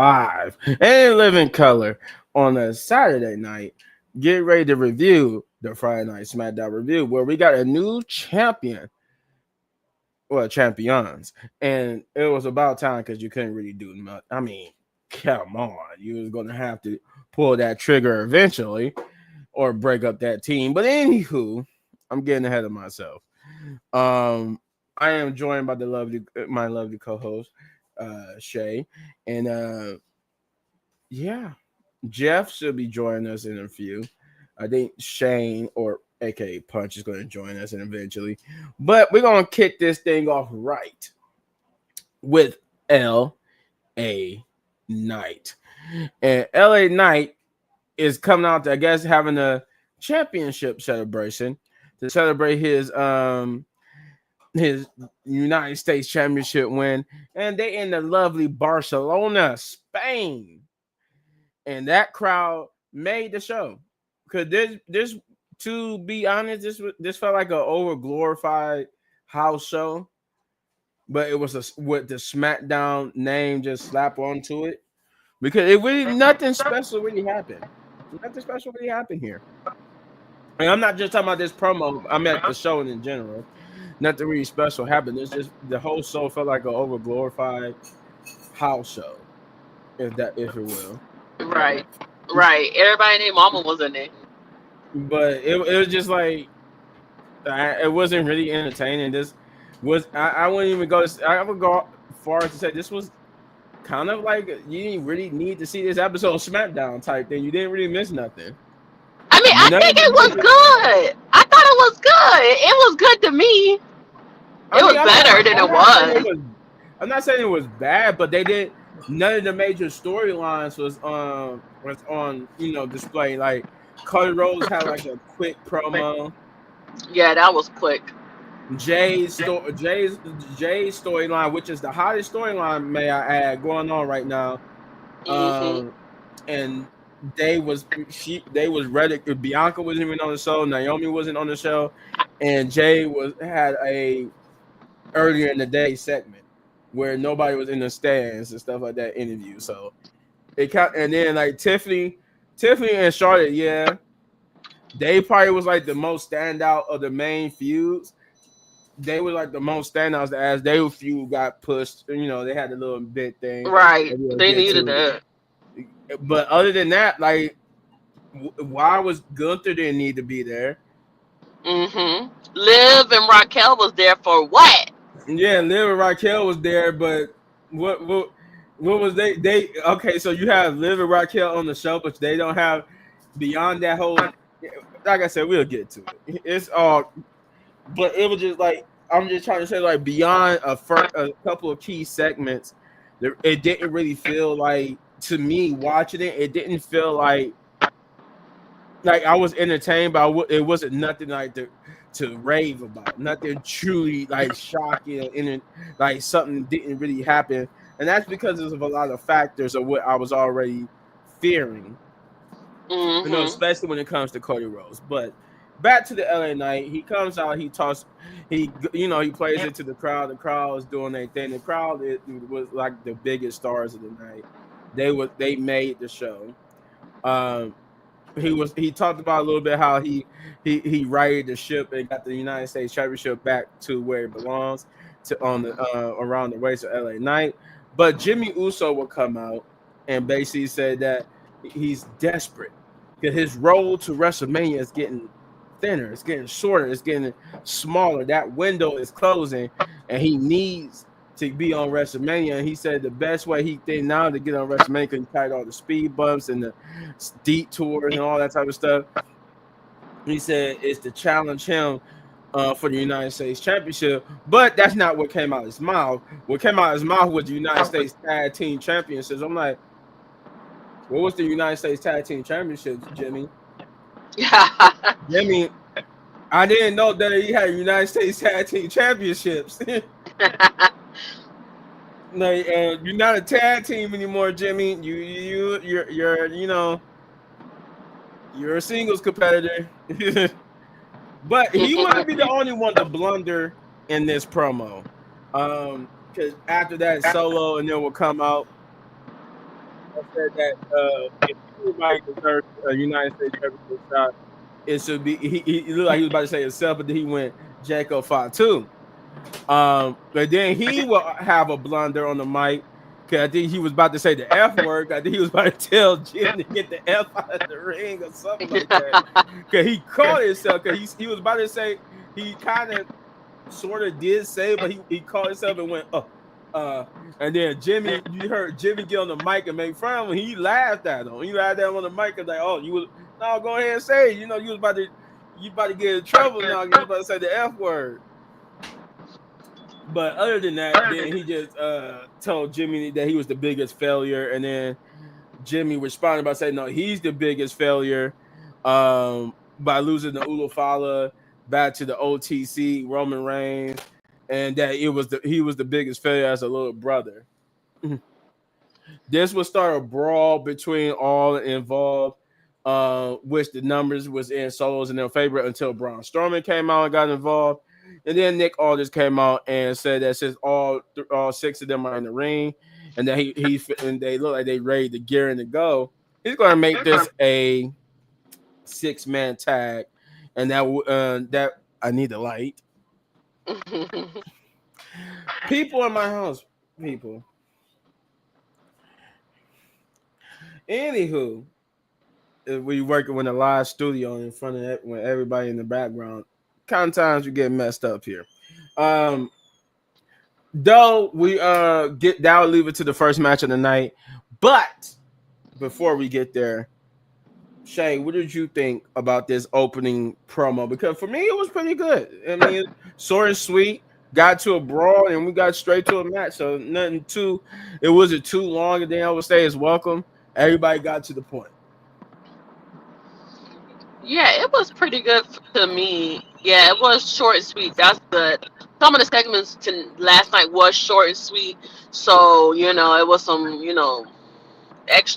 live and in living color on a Saturday night. Get ready to review the Friday Night Smackdown review, where we got a new champion, well, champions, and it was about time because you couldn't really do much. I mean, come on, you was gonna have to pull that trigger eventually, or break up that team. But anywho, I'm getting ahead of myself. I am joined by my lovely co-host, Shay, and yeah, Jeff should be joining us in a few. I think Shane or AKA Punch is going to join us and eventually, but we're going to kick this thing off right with L.A. Knight, and L.A. Knight is coming out to, I guess, having a championship celebration to celebrate his United States Championship win, and they in the lovely Barcelona, Spain, and that crowd made the show. Cause this to be honest, this felt like an over glorified house show, but it was with the SmackDown name just slap onto it, because it really nothing special really happened. Nothing special really happened here. And I'm not just talking about this promo. I meant the show in general. Nothing really special happened. It's just the whole show felt like an over glorified house show, if it will. Right. Everybody named Mama was in it. But it was just like it wasn't really entertaining. This was I wouldn't even go. I would go far as to say this was kind of like you didn't really need to see this episode of SmackDown type thing. You didn't really miss nothing. I mean, I think it was good. I thought it was good. It was good to me. It was better than it was. I'm not saying it was bad, but they did. None of the major storylines was on display. Like Cody Rhodes had like a quick promo. Yeah, that was quick. Jay's storyline, which is the hottest storyline, may I add, going on right now. And they was ready. Bianca wasn't even on the show. Naomi wasn't on the show, and Jay had a earlier in the day segment where nobody was in the stands and stuff like that interview. So and then like Tiffany and Charlotte, yeah, they probably was like the most standout of the main feuds. They were like the most standouts as their feud got pushed. You know, they had a little bit thing. Right. They needed that. But other than that, like, why was Gunther didn't need to be there? Liv and Raquel was there for what? Yeah, Liv and Raquel was there, but what was they okay, so you have Liv and Raquel on the show, but they don't have beyond that whole, like I said, we'll get to it. It's all, but it was just like, I'm just trying to say, like, beyond a couple of key segments, it didn't really feel like, to me watching it didn't feel like I was entertained, but it wasn't nothing like to rave about, nothing truly like shocking, and like something didn't really happen, and that's because of a lot of factors of what I was already fearing, especially when it comes to Cody Rhodes. But back to the LA Knight, he comes out, he talks, he plays it to the crowd. The crowd is doing their thing. The crowd was like the biggest stars of the night. They made the show. He talked about a little bit how he righted the ship and got the United States Championship back to where it belongs, around the waist of LA Knight. But Jimmy Uso will come out and basically said that he's desperate because his road to WrestleMania is getting thinner, it's getting shorter, it's getting smaller. That window is closing, and he needs to be on WrestleMania. And he said the best way he think now to get on WrestleMania, because he tried all the speed bumps and the detours and all that type of stuff. He said is to challenge him for the United States Championship, but that's not what came out of his mouth. What came out of his mouth was the United States Tag Team Championships. I'm like, what was the United States Tag Team Championships, Jimmy? Jimmy, I didn't know that he had United States Tag Team Championships. Like, you're not a tag team anymore, Jimmy. You're a singles competitor. But he wouldn't be the only one to blunder in this promo. Because after that, Solo and then will come out. that said that if anybody deserves a United States Championship shot, it should be he looked like he was about to say himself, but then he went Jacob Fatu. But then he will have a blunder on the mic. Cause I think he was about to say the F word. I think he was about to tell Jim to get the F out of the ring or something like that. Cause he caught himself. Cause he was about to say he kind of sort of did say, but he caught himself and went, and then Jimmy, you heard Jimmy get on the mic and make fun of him. He laughed at him. He laughed at him on the mic and like, oh, you was no, go ahead and say it. You know, you about to get in trouble now. You was about to say the F word. But other than that, then he just told Jimmy that he was the biggest failure, and then Jimmy responded by saying, "No, he's the biggest failure by losing the Ulufala back to the OTC Roman Reigns, and that he was the biggest failure as a little brother." This would start a brawl between all involved, which the numbers was in Solos in their favor until Braun Strowman came out and got involved. And then Nick Aldis came out and said that since all six of them are in the ring, and that and they look like they ready to gear in to go, he's going to make this a 6-man tag, and that I need the light. People in my house, people. Anywho, we working with a live studio in front of it, with everybody in the background. Kind of times you get messed up here. Though we that'll leave it to the first match of the night. But before we get there, Shay, what did you think about this opening promo? Because for me, it was pretty good. I mean, short and sweet. Got to a brawl and we got straight to a match. So it wasn't too long. And then I would say it's welcome. Everybody got to the point. Yeah, it was pretty good to me. Yeah, it was short and sweet. That's good. Some of the segments last night was short and sweet. So, it was some,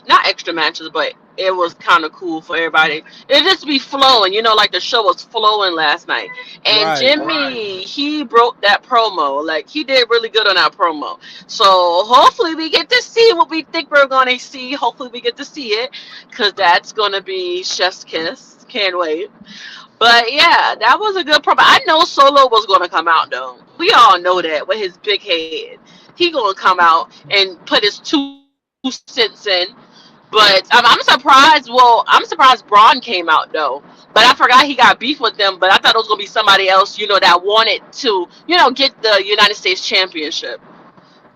not extra matches, but it was kind of cool for everybody. It just be flowing, like the show was flowing last night. And Right. Jimmy, he broke that promo. Like, he did really good on that promo. So hopefully we get to see what we think we're going to see. Hopefully we get to see it, because that's going to be chef's kiss. Can't wait. But yeah, that was a good promo. I know Solo was going to come out, though. We all know that with his big head. He going to come out and put his 2 cents in. But I'm surprised. Well, I'm surprised Braun came out, though. But I forgot he got beef with them. But I thought it was going to be somebody else, that wanted to, get the United States Championship.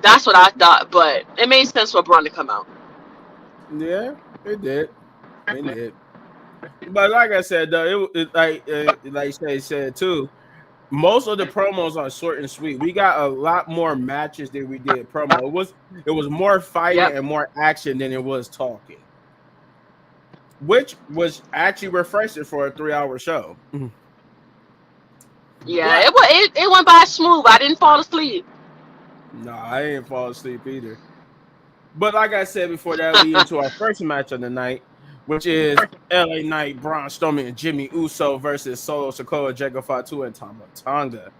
That's what I thought. But it made sense for Braun to come out. Yeah, it did. It did. But like I said, though, like Shay said too, most of the promos are short and sweet. We got a lot more matches than we did promo. It was more fighting and more action than it was talking, which was actually refreshing for a 3-hour show. Yeah, it went by smooth. I didn't fall asleep. No, I didn't fall asleep either. But like I said before, that leads into our first match of the night, which is LA Knight, Braun Strowman, and Jimmy Uso versus Solo Sikoa, Jacob Fatu, and Tama Tonga.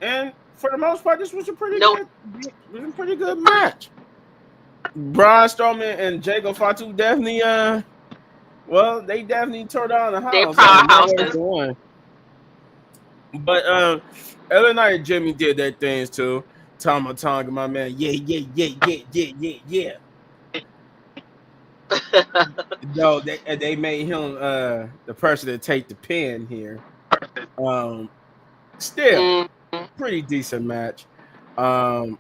And for the most part, this was a pretty good match. Braun Strowman and Jacob Fatu definitely, they definitely tore down the house. They powerhouses. But LA Knight and Jimmy did their things too. Tama Tonga, my man, yeah. No, they made him the person to take the pin here. Still, pretty decent match. I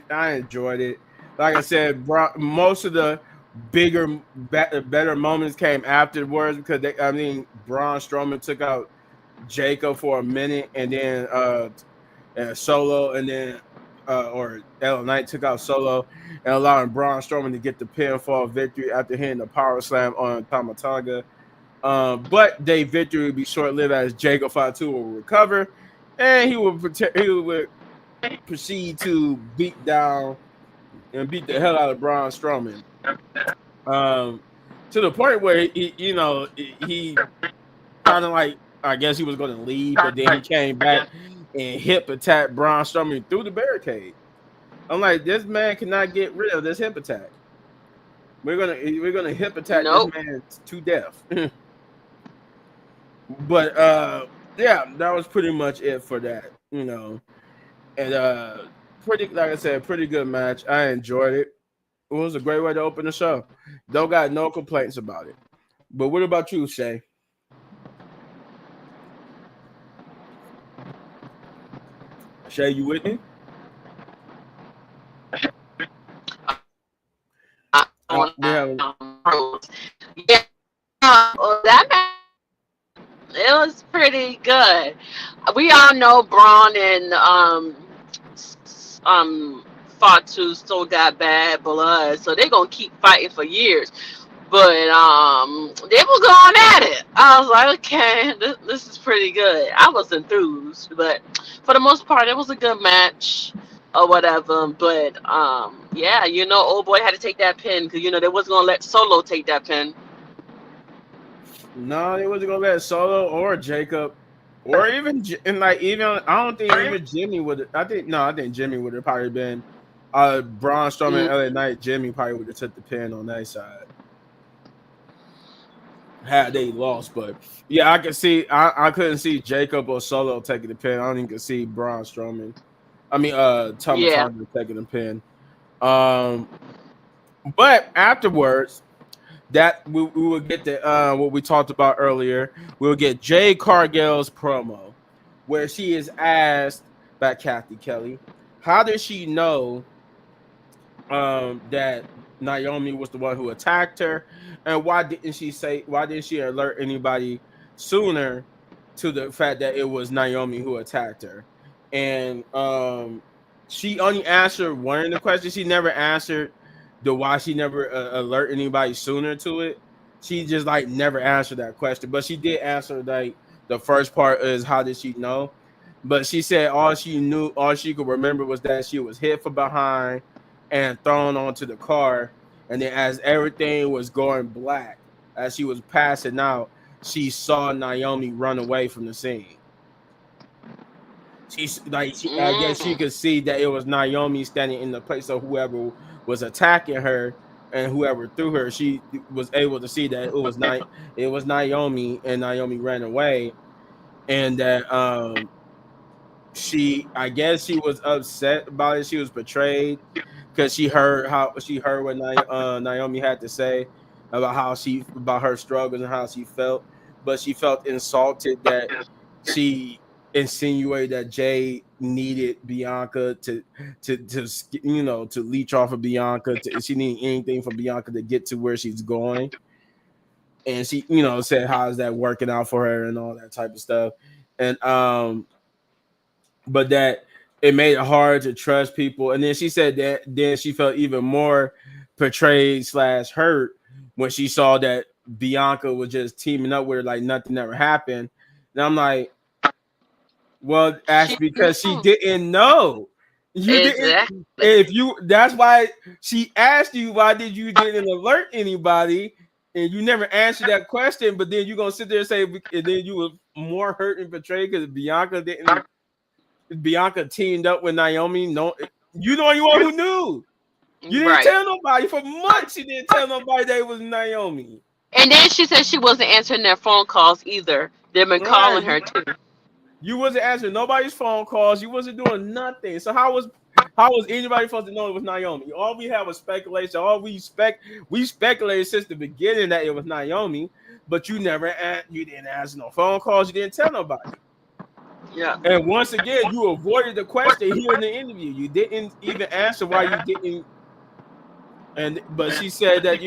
enjoyed it. Like I said, most of the better moments came afterwards, because Braun Strowman took out Jacob for a minute, and then Solo, and then or LA Knight took out Solo and allowing Braun Strowman to get the pinfall victory after hitting the power slam on Tama Tonga. But their victory would be short-lived, as Jacob Fatu will recover, and he would proceed to beat the hell out of Braun Strowman. To the point where he kind of like, I guess he was going to leave, but then he came back and hip attacked Braun Strowman through the barricade. I'm like, this man cannot get rid of this hip attack. We're gonna hip attack this Nope. man to death. But yeah, that was pretty much it for that. And pretty like I said, pretty good match. I enjoyed it. It was a great way to open the show. Don't got no complaints about it. But what about you, Shay? Shay, you with me? We have Yeah, that it was pretty good. We all know Braun and Fatu still got bad blood, so they're gonna keep fighting for years. But they were going at it. I was like, okay, this is pretty good. I was enthused, but for the most part, it was a good match or whatever. But yeah, old boy had to take that pin because they wasn't gonna let Solo take that pin. no, they wasn't gonna let Solo or Jacob or even and like even I don't think even Jimmy would. I think Jimmy would have probably been Braun Strowman, Mm, LA Knight. Jimmy probably would have took the pin on that side had they lost. But yeah, I could see I couldn't see Jacob or Solo taking the pin. I don't even could see Braun Strowman. I mean, Thomas yeah. Hardy taking the pin. Um, but afterwards, that we will get the what we talked about earlier. We'll get Jay Cargill's promo where she is asked by Kathy Kelly, how did she know that Naomi was the one who attacked her, and why didn't she alert anybody sooner to the fact that it was Naomi who attacked her? And she only answered one of the questions. She never answered the why she never alert anybody sooner to it. She just like never answered that question, but she did answer like the first part is how did she know? But she said all she could remember was that she was hit from behind and thrown onto the car. And then as everything was going black, as she was passing out, she saw Naomi run away from the scene. I guess she Mm, could see that it was Naomi standing in the place of whoever was attacking her and whoever threw her. She was able to see that it was Naomi, and Naomi ran away, and that I guess she was upset about it. She was betrayed because she heard what Naomi had to say about her struggles and how she felt, but she felt insulted that she insinuated that Jay needed Bianca to leech off of Bianca. She needed anything for Bianca to get to where she's going, and she said how's that working out for her and all that type of stuff, and but that it made it hard to trust people. And then she said that then she felt even more betrayed / hurt when she saw that Bianca was just teaming up with her like nothing ever happened. And I'm like, well, that's she because she knew. didn't know. You didn't. Exactly. If you, that's why she asked you why did you didn't alert anybody, and you never answered that question. But then you gonna sit there and say, and then you were more hurt and betrayed because Bianca teamed up with Naomi. No, you the only one who knew. You didn't Right. tell nobody for months. You didn't tell nobody that it was Naomi. And then she said she wasn't answering their phone calls either. They've been Right? calling her too. You wasn't answering nobody's phone calls. You wasn't doing nothing. So how was anybody supposed to know it was Naomi? All we had was speculation. We speculated since the beginning that it was Naomi, but you didn't answer no phone calls. You didn't tell nobody. Yeah. And once again, you avoided the question here in the interview. You didn't even answer why you didn't. And but she said that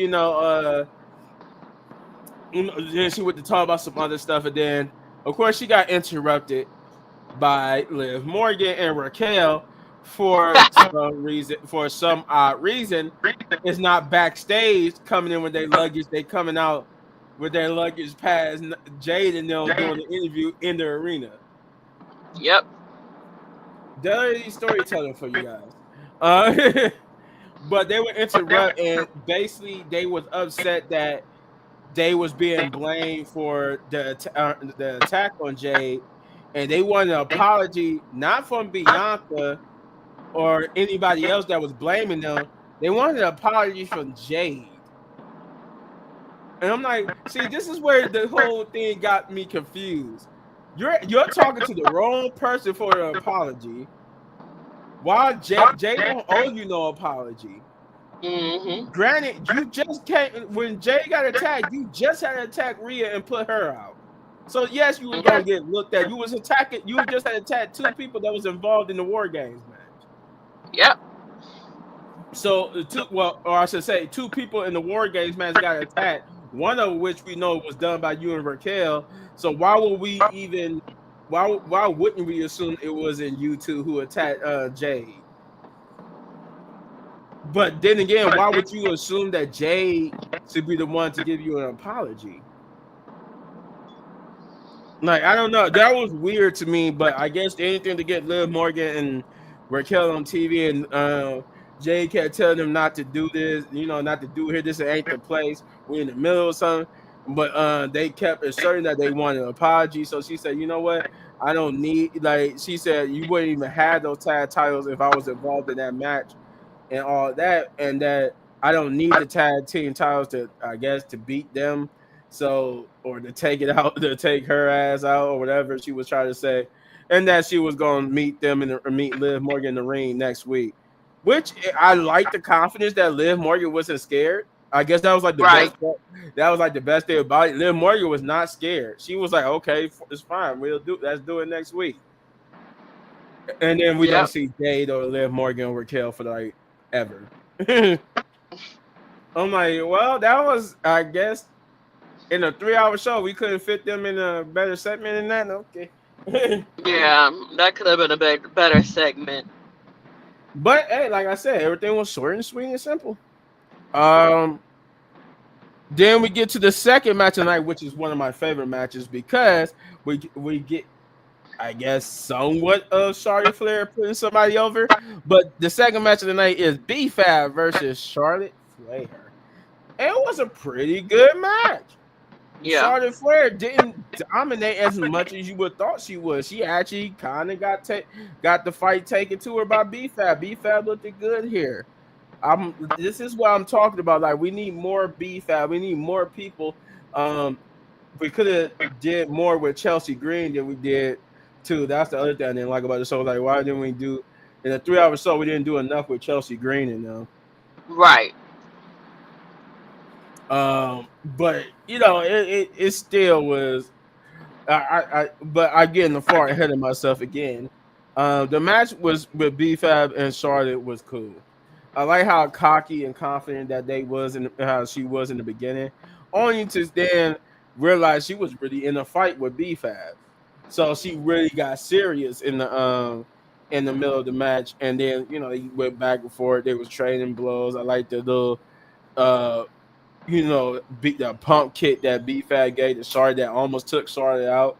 then she went to talk about some other stuff, and then of course she got interrupted by Liv Morgan and Raquel for some odd reason. It's not backstage coming in with their luggage. They coming out with their luggage past Jade and them doing the interview in the arena. Yep. Dirty storytelling for you guys. Uh, but they were interrupt, and basically they was upset that they was being blamed for the attack on Jade, and they wanted an apology not from Bianca or anybody else that was blaming them. They wanted an apology from Jade. And I'm like, see, this is where the whole thing got me confused. You're talking to the wrong person for an apology. Why Jay don't owe you no apology. Mm-hmm. Granted, you just can't. When Jay got attacked, you just had to attack Rhea and put her out. So yes, you was gonna Yeah. get looked at. You was attacking. You just had attacked two people that was involved in the War Games match. Yep. So two, well, or I should say, two people in the War Games match got attacked. One of which we know was done by you and Raquel. So why would we even? Why wouldn't we assume it wasn't you two who attacked Jade? But then again, why would you assume that Jade should be the one to give you an apology? Like, I don't know. That was weird to me, but I guess anything to get Liv Morgan and Raquel on TV, and Jay kept telling them not to do this, not to do here. This ain't the place. We're in the middle of something. But they kept asserting that they wanted an apology. So she said, you know what? I don't need, like, she said, you wouldn't even have those tag titles if I was involved in that match and all that, and that I don't need the tag team titles to, I guess, to beat them. So, or to take it out, to take her ass out, or whatever she was trying to say, and that she was going to meet them or meet Liv Morgan in the ring next week. Which I like the confidence that Liv Morgan wasn't scared. I guess that was like the Right. best. That was like the best thing about it. Liv Morgan was not scared. She was like, "Okay, it's fine. Let's do it next week." And then we don't Yep. see Jade or Liv Morgan or Raquel for like ever. I'm like, well, that was, I guess, in a 3 hour show, we couldn't fit them in a better segment than that. Okay. Yeah. That could have been a better segment. But hey, like I said, everything was short and sweet and simple. Um, then we get to the second match tonight, which is one of my favorite matches because we get, I guess, somewhat of Charlotte Flair putting somebody over. But the second match of the night is B-Fab versus Charlotte Flair. It was a pretty good match. Yeah. Charlotte Flair didn't dominate as much as you would thought she would. She actually kind of got the fight taken to her by B-Fab. B-Fab looked good here. This is what I'm talking about. Like, we need more B-Fab. We need more people. We could have did more with Chelsea Green than we did too. That's the other thing I didn't like about the show. Like, why didn't we do in a 3 hour show? We didn't do enough with Chelsea Green and them. Right. But it still was. But I getting the far ahead of myself again. The match was with B-Fab and Charlotte was cool. I like how cocky and confident that they was and how she was in the beginning. Only to then realize she was really in a fight with B-Fab. So she really got serious in the middle of the match. And then, he went back and forth. They was trading blows. I like the little uh beat the pump kick that B-Fab gave to Charlotte that almost took Charlotte out.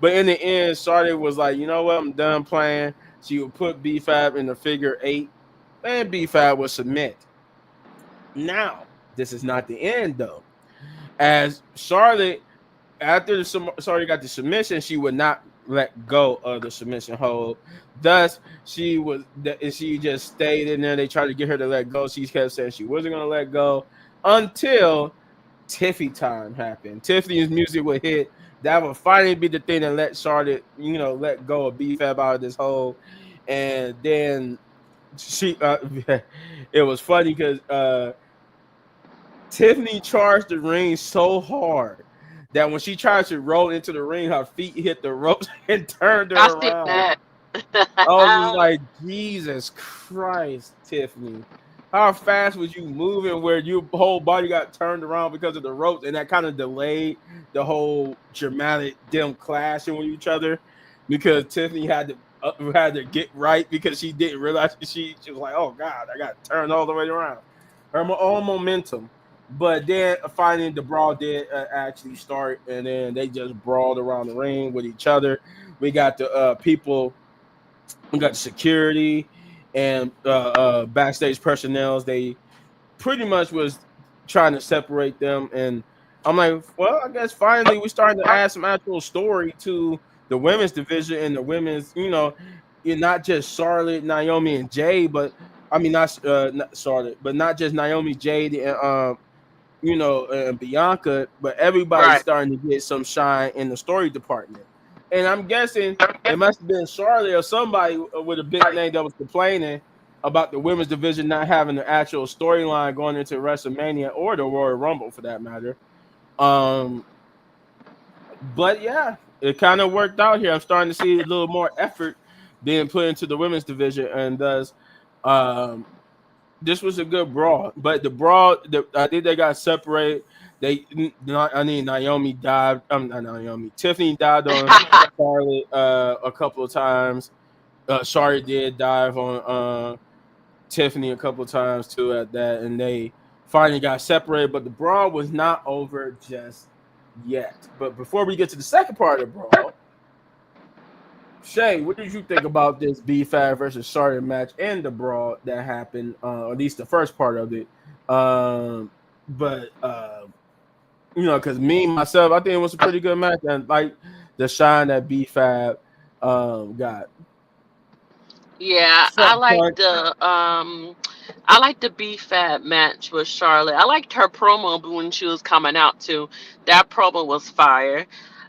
But in the end, Charlotte was like, you know what, I'm done playing. She would put B-Fab in the figure 8, and B-Fab would submit. Now, this is not the end though. As Charlotte, after Charlotte got the submission, she would not let go of the submission hold. Thus, she just stayed in there. They tried to get her to let go. She kept saying she wasn't going to let go until Tiffy time happened. Tiffany's music would hit. That would finally be the thing that let Charlotte, let go of B-Fab out of this hole. And then she, it was funny because Tiffany charged the ring so hard that when she tried to roll into the ring, her feet hit the ropes and turned I her see around. that. I was just like, Jesus Christ, Tiffany. How fast was you moving where your whole body got turned around because of the ropes, and that kind of delayed the whole dramatic them clashing with each other because Tiffany had to get right because she didn't realize she was like, oh God, I got turned all the way around. Her own momentum. But then finally the brawl did actually start, and then they just brawled around the ring with each other. We got the people, we got the security and backstage personnel. They pretty much was trying to separate them, and I'm like, well, I guess finally we're starting to add some actual story to the women's division and the women's, you're not just Charlotte, Naomi, and Jade, but I mean not Charlotte, but not just Naomi, Jade, and and Bianca, but everybody's Right. starting to get some shine in the story department. And I'm guessing it must have been Charlotte or somebody with a big name that was complaining about the women's division not having an actual storyline going into WrestleMania or the Royal Rumble for that matter. Um, but yeah, it kind of worked out here. I'm starting to see a little more effort being put into the women's division, and thus, um, this was a good brawl. But the brawl, I think they got separated. Naomi dived. Not Naomi. Tiffany dived on Charlotte a couple of times. Charlotte did dive on Tiffany a couple of times too at that, and they finally got separated. But the brawl was not over just yet. But before we get to the second part of the brawl, Shay, what did you think about this B5 versus Charlotte match and the brawl that happened? At least the first part of it. But because me myself, I think it was a pretty good match, and like the shine that B5 got. Yeah, Suck, punk. I like the B-Fab match with Charlotte. I liked her promo when she was coming out too. That promo was fire.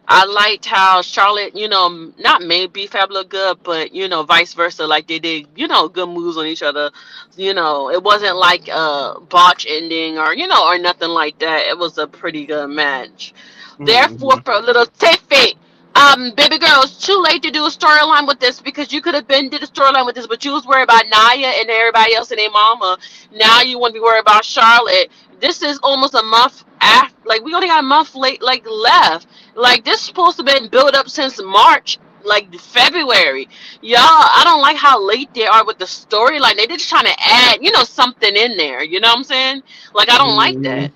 I liked how Charlotte, not made B-Fab look good, but vice versa. Like they did, good moves on each other. It wasn't like a botch ending or nothing like that. It was a pretty good match. Therefore, Mm-hmm. for a little Tiffy, baby girl, it's too late to do a storyline with this because you could have been did a storyline with this, but you was worried about Naya and everybody else and their mama. Now you want to be worried about Charlotte. This is almost a month after. Like we only got a month late, like left. Like this is supposed to have been built up since March, like February. Y'all, I don't like how late they are with the storyline. They just trying to add, something in there. You know what I'm saying? Like I don't like that. Mm-hmm.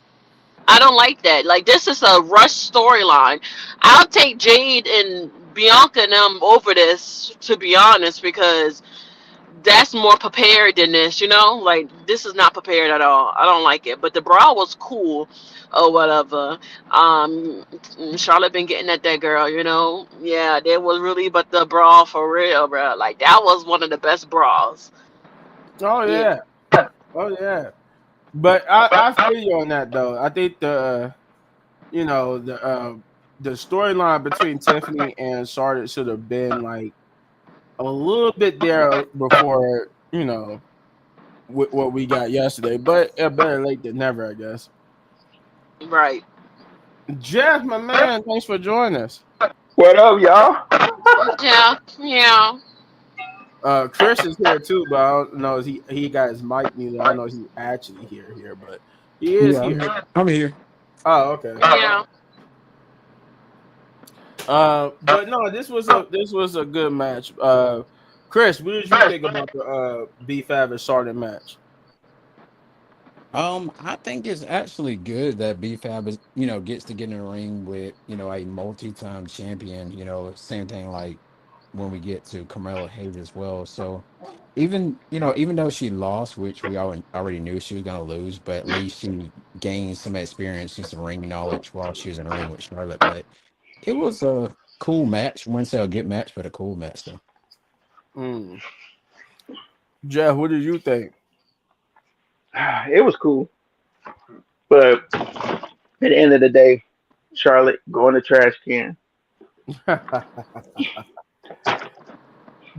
I don't like that. Like this is a rush storyline. I'll take Jade and Bianca and them over this, to be honest, because that's more prepared than this. Like this is not prepared at all. I don't like it. But the brawl was cool, or whatever. Um, Charlotte been getting at that girl. Yeah, there was really, but the brawl for real, bro. Like that was one of the best brawls. Oh Yeah. yeah. Oh yeah. But I feel you on that though. I think you know the storyline between Tiffany and Charlotte should have been like a little bit there before what we got yesterday. But better late than never, I guess. Right. Jeff, my man, thanks for joining us. What up, y'all? Yeah. Yeah. Chris is here too, but I don't know if he got his mic muted. I don't know if he's actually here, but he is Yeah, here. I'm here. Oh, okay. Yeah. But no, this was a good match. Chris, what did you think about the B5 and Charlotte match? I think it's actually good that BFAB is, gets to get in the ring with, a multi-time champion. Same thing like when we get to Carmelo Hayes as well. So even though she lost, which we already knew she was gonna lose, but at least she gained some experience and some ring knowledge while she was in the ring with Charlotte. But it was a cool match. Wouldn't say a good match, but a cool match though. Mm. Jeff, what did you think? It was cool, but at the end of the day, Charlotte go in the trash can.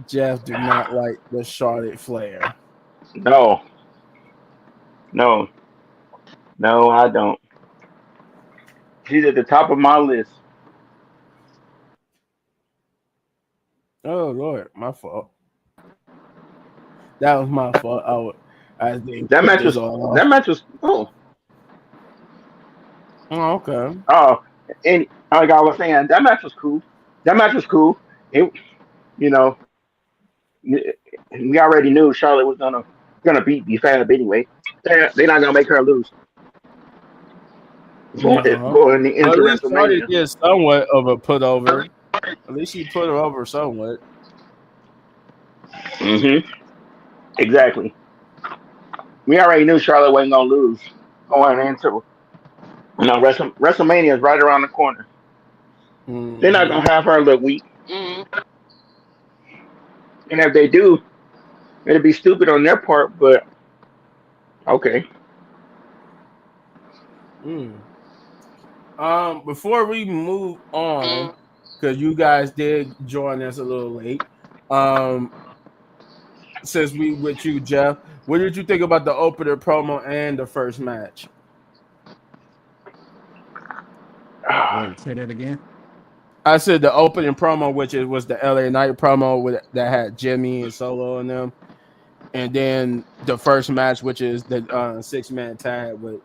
Jeff do not like the Charlotte Flair. No, no, no, I don't. She's at the top of my list. Oh Lord, my fault. That was my fault. I didn't That cut match this was all off. that match was oh Oh, okay. oh, and like I was saying, that match was cool. That match was cool. It you know we already knew Charlotte was gonna beat B Fab anyway. They're not gonna make her lose No, going but into at least Charlotte WrestleMania. did somewhat of a put over. At least he put her over somewhat. Hmm. Exactly. We already knew Charlotte wasn't gonna lose going into WrestleMania is right around the corner. They're not Hmm. gonna have her look weak, Mm. and if they do, it'll be stupid on their part. But okay, Mm. Before we move on, Mm, because you guys did join us a little late. Um, since we with you, Jeff, what did you think about the opener promo and the first match? Wait, say that again. I said the opening promo, which was the LA Knight promo that had Jimmy and Solo in them, and then the first match, which is the 6-man tag with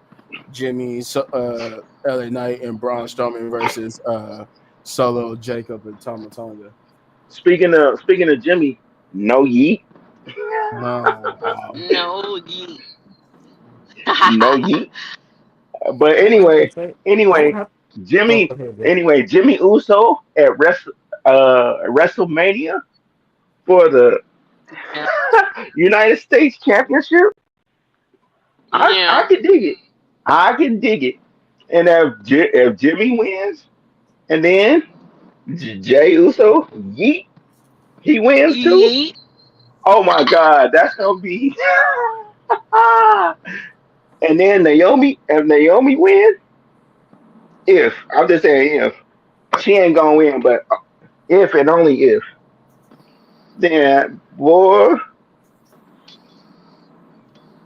Jimmy, LA Knight, and Braun Strowman versus Solo, Jacob, and Tama Tonga. Speaking of Jimmy, no yeet, No, wow. no, ye. no yeet. But I would have to anyway, say. I would anyway, have. Go Jimmy, ahead, Jeff. Jimmy Uso at WrestleMania for the Yeah. United States Championship. I Yeah. can dig it. I can dig it. And if Jimmy wins, and then Jay Uso, yeet, he wins too. Ye. Oh my God, that's gonna be. And then Naomi wins, if I'm just saying if she ain't gonna win, but if and only if, then boy,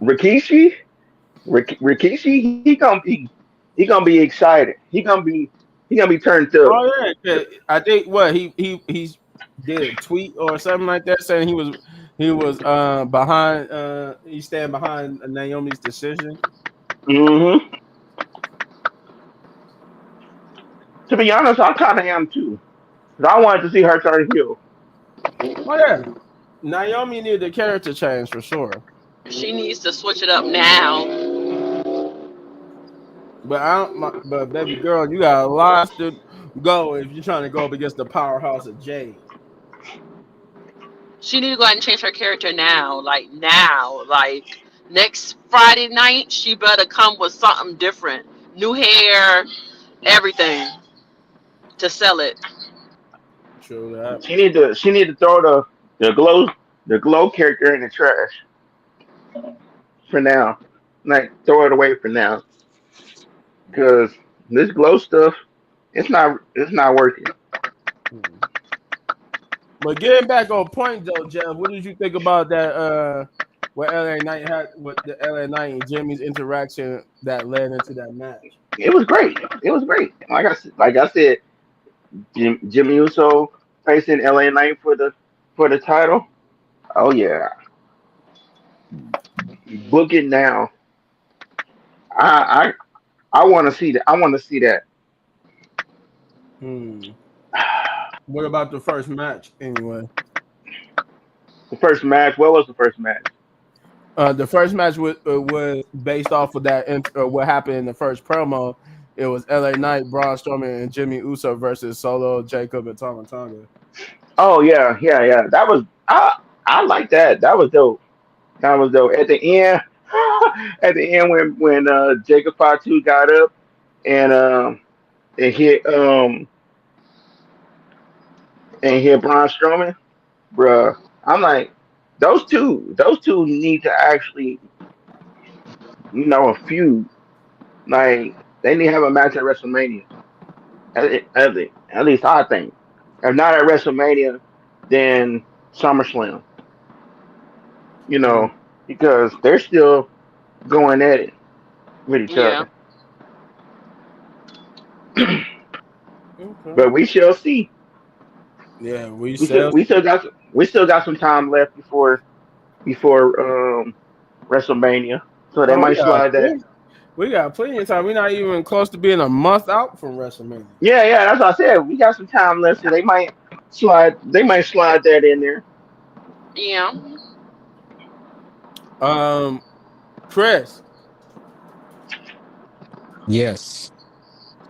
Rikishi, Rikishi, he gonna be excited. He gonna be turned up. Oh yeah, 'cause I think what he did a tweet or something like that saying he was behind he stand behind Naomi's decision. Hmm. To be honest, I kind of am too. 'Cause I wanted to see her turn heel. Oh yeah, Naomi needed a character change for sure. She needs to switch it up now. But but baby girl, you got a lot to go if you're trying to go up against the powerhouse of Jade. She need to go ahead and change her character now. Like now. Like next Friday night, she better come with something different. New hair, everything to sell it. True that. She need to throw the glow character in the trash for now. Like throw it away for now, because this glow stuff, it's not working. Hmm. But getting back on point though, Jeff, what did you think about that? What LA Knight had with the LA Knight and Jimmy's interaction that led into that match. It was great. It was great. Like I said, Jimmy Uso facing LA Knight for the title. Oh yeah, book it now. I I want to see that. I want to see that. Hmm. What about the first match anyway? The first match. What was the first match? The first match was based off of what happened in the first promo. It was LA Knight, Braun Strowman, and Jimmy Uso versus Solo, Jacob, and Tama Tonga. Oh yeah, yeah, yeah. That was I like that. That was dope. That was dope. At the end, at the end when Jacob Fatu got up and and hit Braun Strowman, bruh. I'm like, those two need to actually, a feud. Like they need to have a match at WrestleMania. At least I think. If not at WrestleMania, then SummerSlam. You Mm, know, because they're still going at it with each Yeah. other. okay. But we shall see. Yeah, we We still sell. we still got some time left before WrestleMania, so they Oh, might slide that. we got plenty of time. We're not even close to being a month out from WrestleMania. Yeah, yeah, that's what I said. We got some time left, so they might slide that in there. Yeah. Um, Chris, Yes.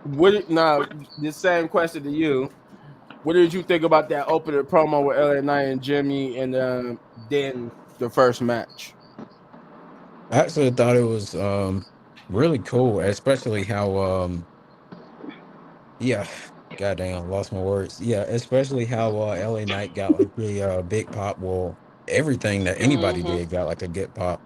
now the same question to you. What did you think about that opening promo with LA Knight and Jimmy, and then the first match? I actually thought it was really cool, especially how yeah, goddamn, lost my words. Yeah, especially how LA Knight got like the big pop. Well, everything that anybody Mhm. did got like a good pop.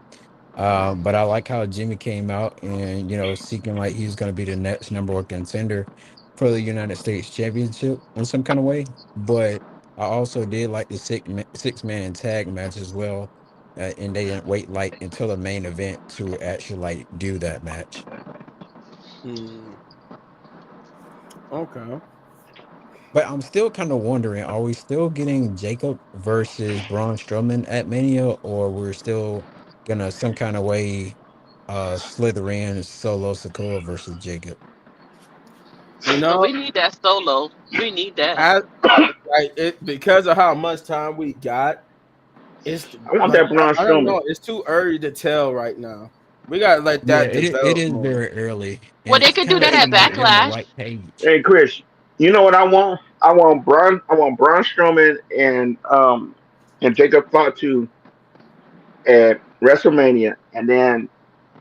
But I like how Jimmy came out and seeking like he's going to be the next number one contender for the United States Championship in some kind of way. But I also did like the six man tag match as well, and they didn't wait like until the main event to actually like do that match. Hmm. Okay. But I'm still kind of wondering, are we still getting Jacob versus Braun Strowman at Mania, or we're still gonna some kind of way slither in Solo Sokoa versus Jacob? You No, know, we need that solo. We need that. I like it because of how much time we got. It's I want like that Braun I don't Strowman. know. It's too early to tell right now. We gotta let Yeah, that it develop is more. very early, and Well, they it's could do kind of that at Hey, seeming like they're on the Backlash. right page. hey, Chris, you know what I want? I want Braun Strowman and Jacob Fatu at WrestleMania, and then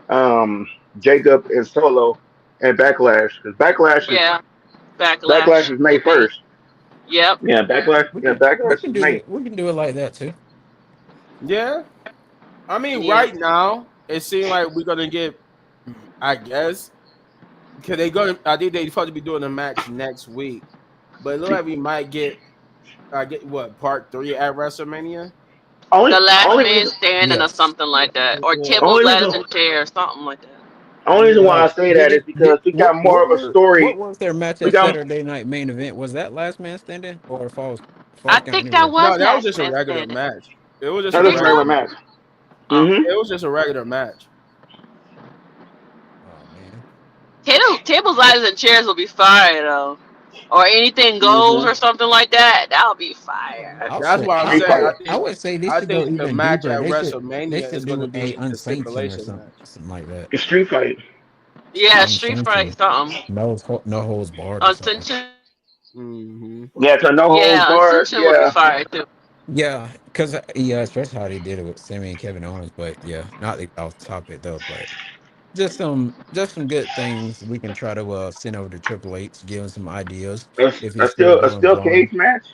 um Jacob and Solo at Backlash because Yeah, Backlash Backlash is May in May. 1st. Yep. Yeah, We Backlash can is do May. it. We can do it like that too. Yeah, I mean, Yeah. right now it seems like we're gonna get. I guess because they gonna. I think they supposed to be doing a match next week, but it look See, like we might get. I get what part 3 at WrestleMania. The last only man reason standing or Yes. something like that. Or Yeah, tables, only ladders, reason and chairs, something like that. only reason why yeah. I say Did that is it? Did because we got more of a what story. was their match We at got Saturday Night Main Event? Was that Last Man Standing or I Falls Count think that Anywhere? was No, that was last just a man regular standing. match. It was just You a that is think a regular regular so? match. match. Oh. Mm-hmm. It was just a regular match. Oh man. Tables, ladders, and chairs will be fire though. Or anything goes Mm-hmm. or something like that. That would be fire. That's why I'm Street saying. fight. I would say they I should go think the even match deeper. at They WrestleMania is should going to do a be the unsanctioned or stipulation something, match. something like that. The street fight. Yeah, street fight Unsanctioned, something. no holds barred or something. Uncensored. Hmm. Yeah, to no holds Yeah, barred. uncensored would be Yeah. fire too. Yeah, because yeah, especially how they did it with Sammy and Kevin Owens. But yeah, not off topic though. But just some good things we can try to send over to Triple H, give him some ideas A, if a he's still still a doing steel Braun. cage match.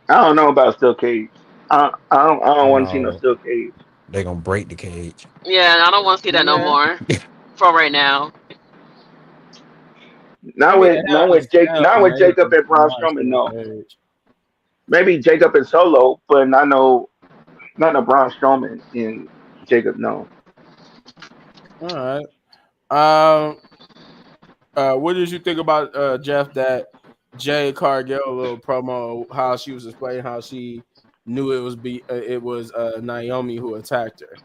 I don't know about steel cage. I don't want to see no No, steel cage. they're gonna break the cage. Yeah, I don't want to see that no Yeah, more. For right now. I Not mean, with it not has with Jake. still Not with Jacob amazing and to Braun watch Strowman. Steel No, Cage. maybe Jacob and Solo, but not no Braun Strowman and Jacob. No. All right. Um. What did you think about Jeff that Jay Cargill little promo? How she was explaining how she knew it was Naomi who attacked her,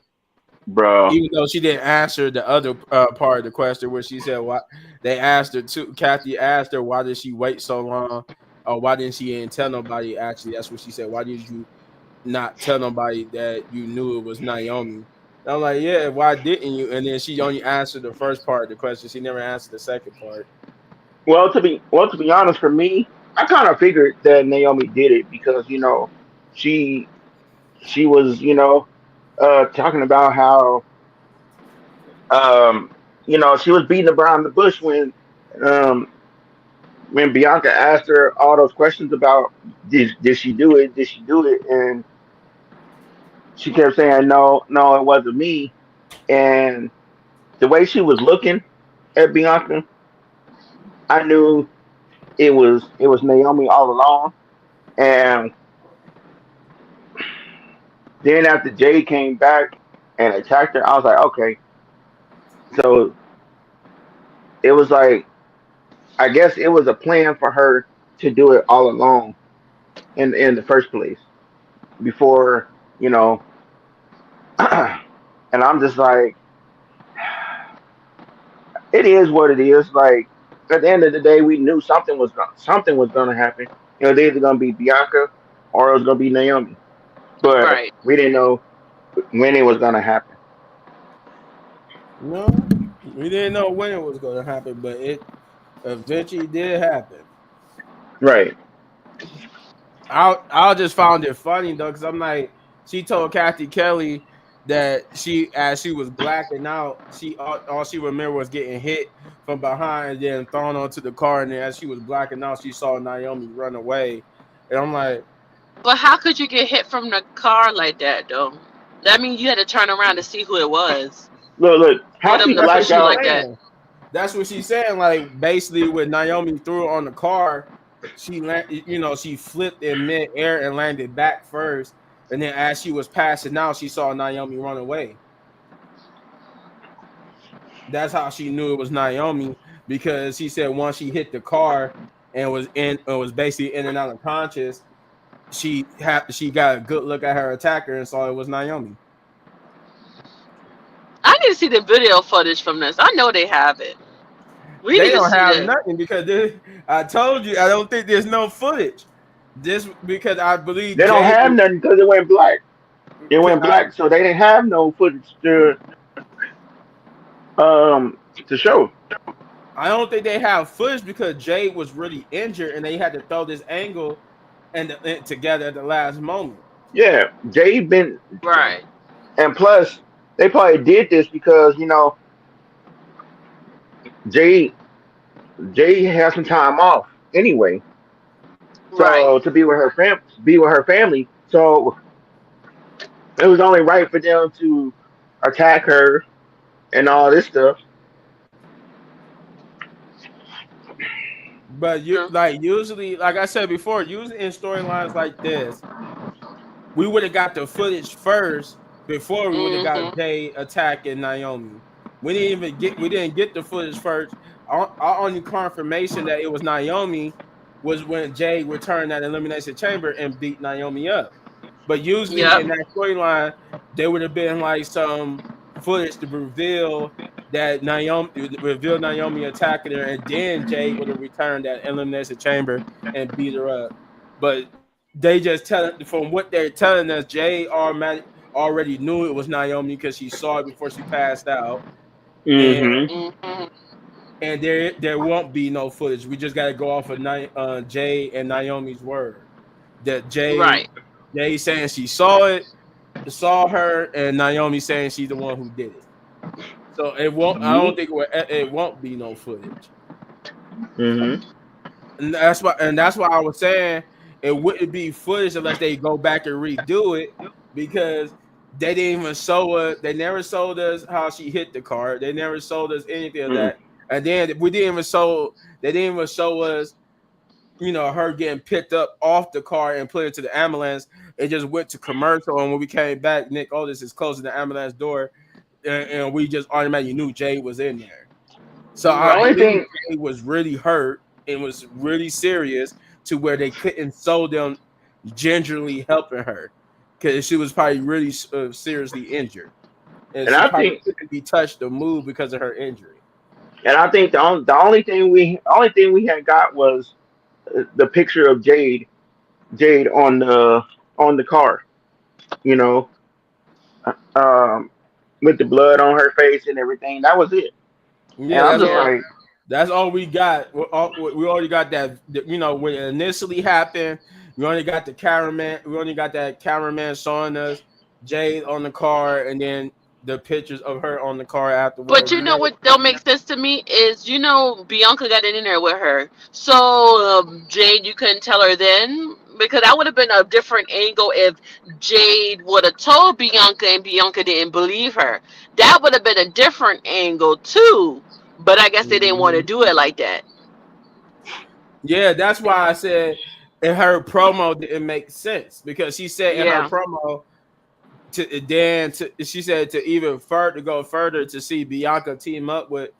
Bro. even though she didn't answer the other part of the question where she said why they asked her to. Kathy asked her why did she wait so long, or why didn't she even tell nobody? Actually, that's what she said. Why did you not tell nobody that you knew it was Naomi? And I'm like, yeah, why didn't you? And then she only answered the first part of the question. She never answered the second part. Well, to be honest, for me, I kind of figured that Naomi did it because she she was talking about how um she was beating around the bush um when Bianca asked her all those questions about did she do it, and she kept saying no, it wasn't me, and the way she was looking at Bianca, I knew it was Naomi all along. And then after Jay came back and attacked her, I was like, okay, so it was like I guess it was a plan for her to do it all along in the first place before you know. And I'm just like, it is what it is. Like at the end of the day, we knew something was gonna happen. It's either gonna be Bianca or it was gonna be Naomi, but Right. we didn't know when it was gonna happen. No, we didn't know when it was going to happen, but it eventually did happen. Right. I just found it funny though, because I'm like, she told Kathy Kelly that as she was blacking out, all she remembered was getting hit from behind and then thrown onto the car, and then as she was blacking out, she saw Naomi run away, and I'm like, But how could you get hit from the car like that though? That means you had to turn around to see who it was. look. For How them she to That's what blacked push you she's out? like that. saying. That's what she's saying. Like basically, when Naomi threw her on the car, she flipped in midair and landed back first. And then as she was passing out, she saw Naomi run away. That's how she knew it was Naomi because she said once she hit the car and was basically in and out of conscious, she got a good look at her attacker and saw it was Naomi. I need to see the video footage from this. I know they have it. We They need to don't see have this. nothing because I told you I don't think there's no footage. This because I believe They don't Jay have nothing because it went black. It went I, black, so they didn't have no footage to show. I don't think they have footage because Jay was really injured and they had to throw this angle and together at the last moment. Yeah, Jay been, Right. and plus they probably did this because Jay Jay has some time off anyway, Right. so to be with her family. So it was only right for them to attack her and all this stuff. But you True. like usually, like I said before, usually in storylines like this, we would have got the footage first before we would have got Mhm. Jay attacking Naomi. We didn't get the footage first. Our only confirmation that it was Naomi was when Jay returned that elimination chamber and beat Naomi up. But usually Yep. in that storyline, there would have been like some footage to reveal Naomi attacking her, and then Jay would have returned that elimination chamber and beat her up. But they just tell from what they're telling us, Jay already knew it was Naomi because she saw it before she passed out, and Hmm. Mhm. there won't be no footage. We just got to go off of Jay and Naomi's word that Right. Jay saying she saw her, and Naomi saying she's the one who did it. So it won't. I don't Yeah. think it won't be no footage. Hmm. And that's why I was saying it wouldn't be footage unless they go back and redo it because they didn't even show us. They never showed us how she hit the car. They never showed us anything of Mm. that. And then we didn't even show. They didn't even show us. Her getting picked up off the car and put into the ambulance. It just went to commercial, and when we came back, Nick Otis is closing the ambulance door, and we just automatically knew Jay was in there. So The I Right. only believe thing, Jay was really hurt and was really serious to where they couldn't show them gingerly helping her because she was probably really seriously injured, and and she I probably think, couldn't be touched or moved because of her injury. the only thing we had got was the picture of Jade on the car. You know, um, with the blood on her face and everything. That was it. And Yeah, I'm that's just all. Yeah. like, That's all we got. We already got that. When it initially happened, we only got the cameraman. We only got that cameraman showing us Jade on the car, and then the pictures of her on the car But afterwards. you And know then, what don't make sense to me is Bianca got in there with her. So Jade, you couldn't tell her then because that would have been a different angle if Jade would have told Bianca and Bianca didn't believe her. That would have been a different angle too. But I guess they didn't want to Mhm. do it like that. Yeah, that's why I said in her promo didn't make sense because she said in her Yeah. promo she said to even further go further to see Bianca team up with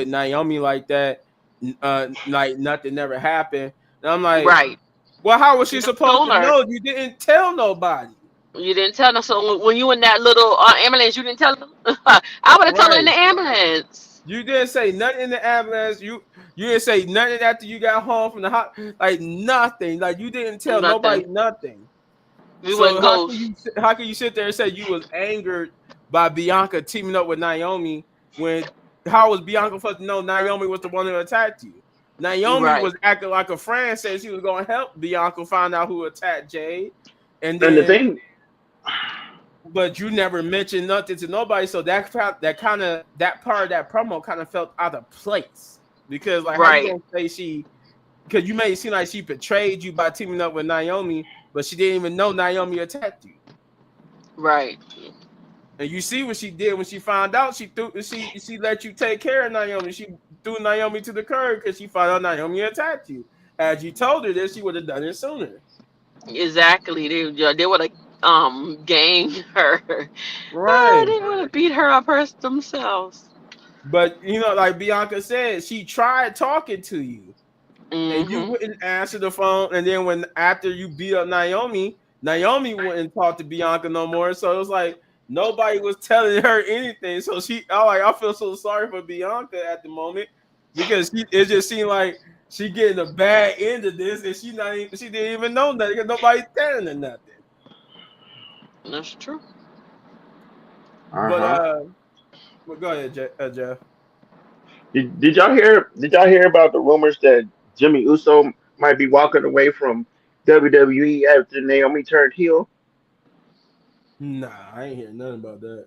Naomi like that, like nothing never happened. And I'm like, Right. well, how was You she never supposed told to her. know? You didn't tell nobody, You didn't tell them. So when you in that little ambulance, you didn't tell them. I would have told her in right? the ambulance. You didn't say nothing in the ambulance. You didn't say nothing after you got home from the like nothing. Like you didn't tell nobody Nothing. nothing. We So wouldn't go. how can you sit there and say you was angered by Bianca teaming up with Naomi when how was Bianca supposed to know Naomi was the one who attacked you? Naomi Right. was acting like a friend, said she was going to help Bianca find out who attacked Jade, and and the then thing, but you never mentioned nothing to nobody. So that part of that promo kind of felt out of place because like how you Right. gonna say because you made it seem like she betrayed you by teaming up with Naomi, but she didn't even know Naomi attacked you. Right. And you see what she did when she found out. She let you take care of Naomi. She threw Naomi to the curb because she found out Naomi attacked you. Had you told her this, she would have done it sooner. Exactly. They would have ganked her. Right. They would have beat her up themselves. But like Bianca said, she tried talking to you and you Hmm. wouldn't answer the phone. And then after you beat up Naomi, Naomi wouldn't talk to Bianca no more. So it was like nobody was telling her anything. So I feel so sorry for Bianca at the moment because it just seemed like she getting a bad end of this, and she didn't even know nothing because nobody's telling her nothing. That's true. But Uh-huh. well, go ahead, Jeff. Did y'all hear? Did y'all hear about the rumors that Jimmy Uso might be walking away from WWE after Naomi turned heel? Nah, I ain't hearing nothing about that.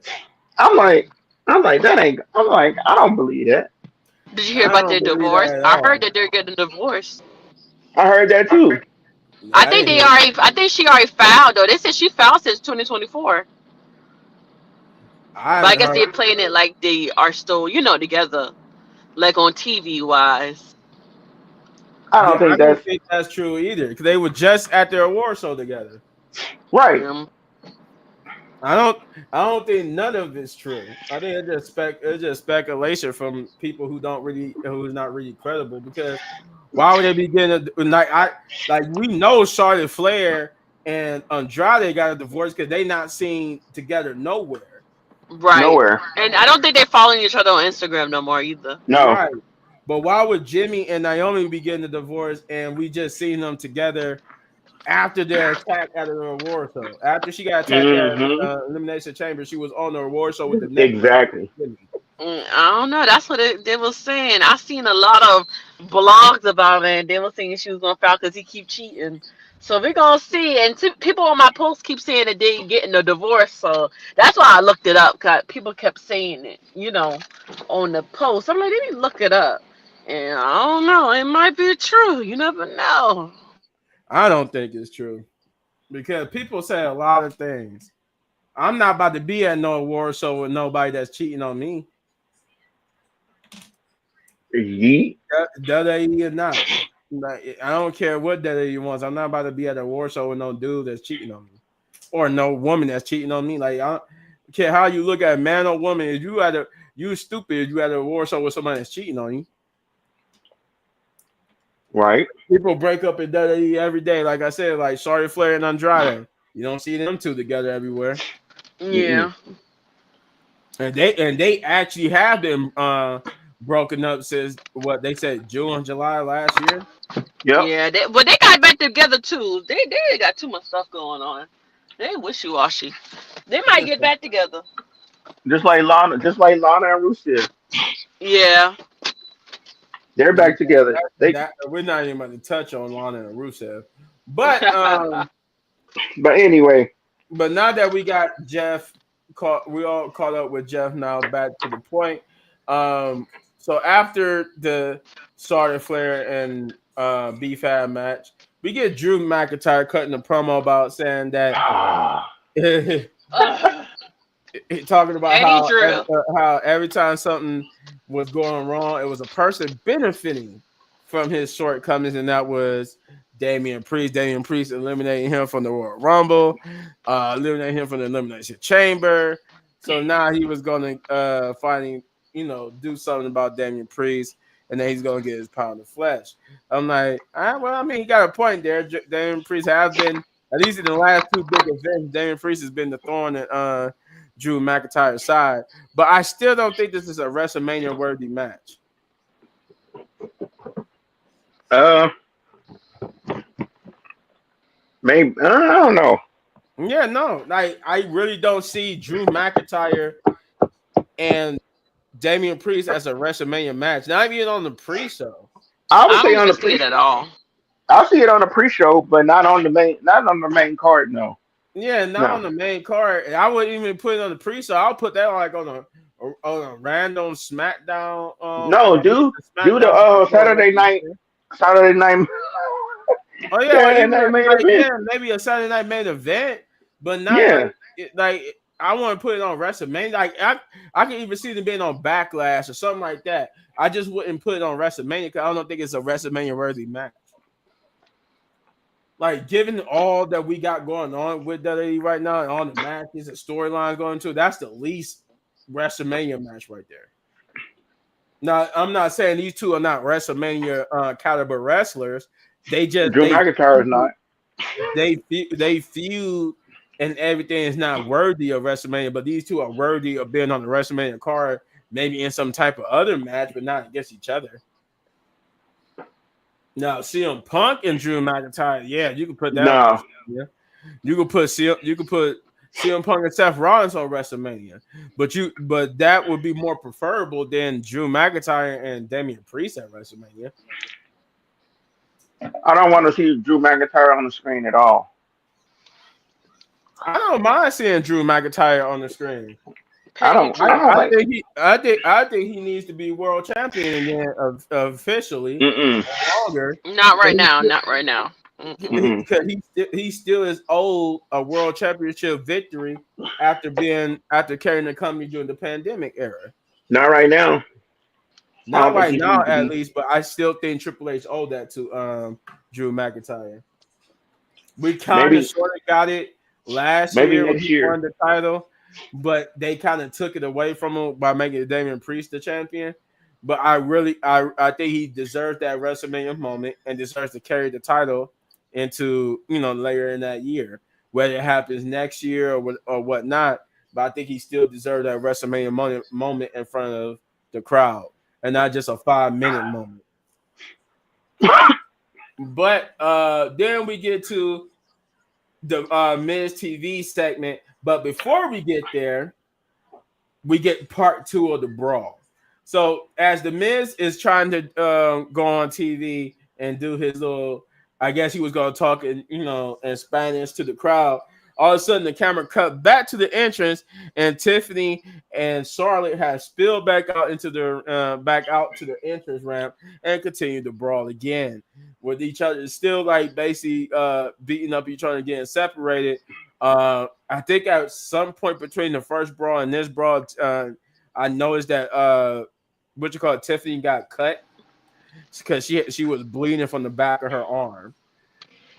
I'm like, I'm like that ain't. I'm like, I don't believe that. Did you hear I about don't their believe that divorce? at I heard all. that they're getting divorced. I heard that too. Nah, I ain't heard. I think she already filed though. They said she filed since 2024. I But I haven't guess heard. they're playing it like they are still, together, like on TV wise. I don't Yeah, I think don't that's think that's true either because they were just at their award show together. right. Um, I don't. I don't think none of it's true. I think it's just speculation from people who's not really credible. Because why would they be getting like we know Charlotte Flair and Andrade got a divorce because they not seen together nowhere. right. Nowhere. And I don't think they're following each other on Instagram no more either. No. Right. But why would Jimmy and Naomi be getting a divorce and we just seen them together after their attack at an award show? After she got attacked at Hmm. Elimination Chamber, she was on the award show with the necklace. Exactly. I don't know. That's what they was saying. I seen a lot of blogs about it, and they were saying she was gonna foul because he keep cheating. So we're gonna see. And people on my post keep saying that they getting a divorce. So that's why I looked it up. Cause people kept saying it, on the post. I'm like, let me look it up. And I don't know. It might be true. You never know. I don't think it's true because people say a lot of things. I'm not about to be at no award show with nobody that's cheating on me, Yeet. WWE or not. Like, I don't care what WWE wants. I'm not about to be at a award show with no dude that's cheating on me or no woman that's cheating on me. Like I don't care how you look at man or woman. If you stupid, if you at a award show with somebody that's cheating on you. Right. People break up in WWE every day. Like I said, like Charlotte Flair and Andrade. You don't see them two together everywhere. Mm-mm. Yeah. And they actually have been broken up since what they said June, July last year. Yep. Yeah. But they got back together too. They got too much stuff going on. They wishy washy. They might get back together. Just like Lana and Rusev. Yeah. They're Yeah, back together. They. we're not even about to touch on Lana and Rusev, but But anyway. now that we got Jeff, we all caught up with Jeff. Now back to the point. Um, so after the Charlotte Flair and B-Fab match, we get Drew McIntyre cutting a promo about saying that Ugh. talking about Eddie Drew. how every time something was going wrong, it was a person benefiting from his shortcomings, and that was Damian Priest. Damian Priest eliminating him from the Royal Rumble, eliminating him from the Elimination Chamber. So now he was going to finally, do something about Damian Priest, and then he's going to get his pound of flesh. I'm like, well, I mean, he got a point there. Damian Priest has been, at least in the last two big events, Damian Priest has been the thorn in Drew McIntyre's side. But I still don't think this is a WrestleMania worthy match. uh. Maybe I don't know. Yeah, no. Like I really don't see Drew McIntyre and Damian Priest as a WrestleMania match. Not even on the pre-show. I would I say don't on even the see pre. it at all. I'll see it on the pre-show, but not on the main. Not on the main card. No. Yeah, not No. on the main card. I wouldn't even put it on the pre-show. I'll put that like on a random SmackDown. No, dude. The Do the SmackDown pre-show. Saturday night, Oh yeah, or Saturday even night main like event. maybe a Saturday night main event, but not Yeah. like I want to put it on WrestleMania. Like I can even see them being on Backlash or something like that. I just wouldn't put it on WrestleMania because I don't think it's a WrestleMania worthy match. Like, given all that we got going on with WWE right now and all the matches and storylines going to, that's the least WrestleMania match right there. Now, I'm not saying these two are not WrestleMania caliber wrestlers. They just Drew McIntyre is not. they feud and everything is not worthy of WrestleMania, but these two are worthy of being on the WrestleMania card, maybe in some type of other match, but not against each other. Now, CM Punk and Drew McIntyre, yeah, you can put that on No, WrestleMania. You could put CM Punk and Seth Rollins on WrestleMania, but that would be more preferable than Drew McIntyre and Damian Priest at WrestleMania. I don't want to see Drew McIntyre on the screen at all. I don't mind seeing Drew McIntyre on the screen. I Petty don't. Drew. I don't I like. think he needs to be world champion again officially Mm-mm. longer Not right because now. Not right now. Mm-mm. Mm-mm. he still is owed a world championship victory after carrying the company during the pandemic era. Not right now. I Not don't think right he now, needs to at be. least, but I still think Triple H owed that to Drew McIntyre. We kind of Maybe. sort of got it last Maybe year when next he year. won the title, but they kind of took it away from him by making Damian Priest the champion. But I think he deserves that WrestleMania moment and deserves to carry the title into later in that year, whether it happens next year or whatnot. But I think he still deserves that WrestleMania moment in front of the crowd and not just a 5 minute moment. But then we get to the Miz TV segment. But before we get there, we get part two of the brawl. So as the Miz is trying to go on TV and do his little, I guess he was going to talk in Spanish to the crowd. All of a sudden, the camera cut back to the entrance, and Tiffany and Charlotte have spilled back out into the back out to the entrance ramp and continue to brawl again with each other. Still like basically beating up each other, getting separated. I think at some point between the first brawl and this brawl, I noticed that Tiffany got cut because she was bleeding from the back of her arm.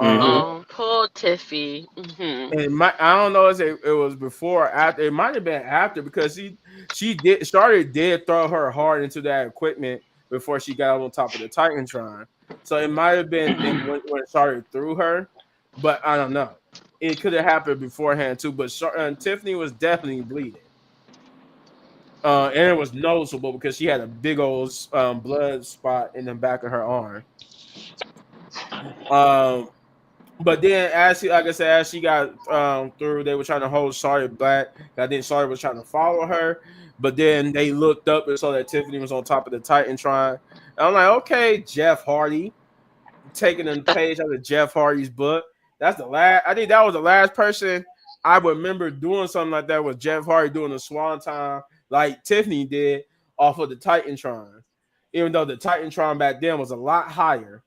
Mm-hmm. Oh, poor Tiffy. Hmm. I don't know if it was before or after. It might have been after because did throw her hard into that equipment before she got on top of the Titantron. So it might have been when it started through her, but I don't know. It could have happened beforehand too. But Tiffany was definitely bleeding, and it was noticeable because she had a big old blood spot in the back of her arm. Um, But then, like I said, as she got through, they were trying to hold Charlotte back. I think Charlotte was trying to follow her, but then they looked up and saw that Tiffany was on top of the Titantron. And I'm like, okay, Jeff Hardy, taking a page out of Jeff Hardy's book. That's the last. I think that was the last person I remember doing something like that. Was Jeff Hardy doing a swanton like Tiffany did off of the Titantron, even though the Titantron back then was a lot higher.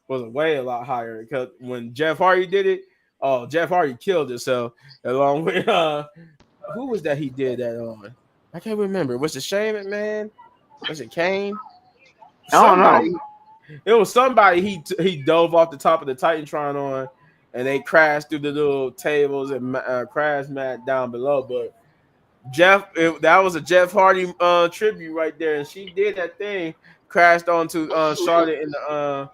Was way a lot higher because when Jeff Hardy did it, Jeff Hardy killed himself along with who was that he did that on? I can't remember. Was it Shane McMahon? Was it Kane? I don't know. Somebody. It was somebody he dove off the top of the Titantron on, and they crashed through the little tables and crashed Matt down below. But that was a Jeff Hardy tribute right there, and she did that thing, crashed onto Charlotte in the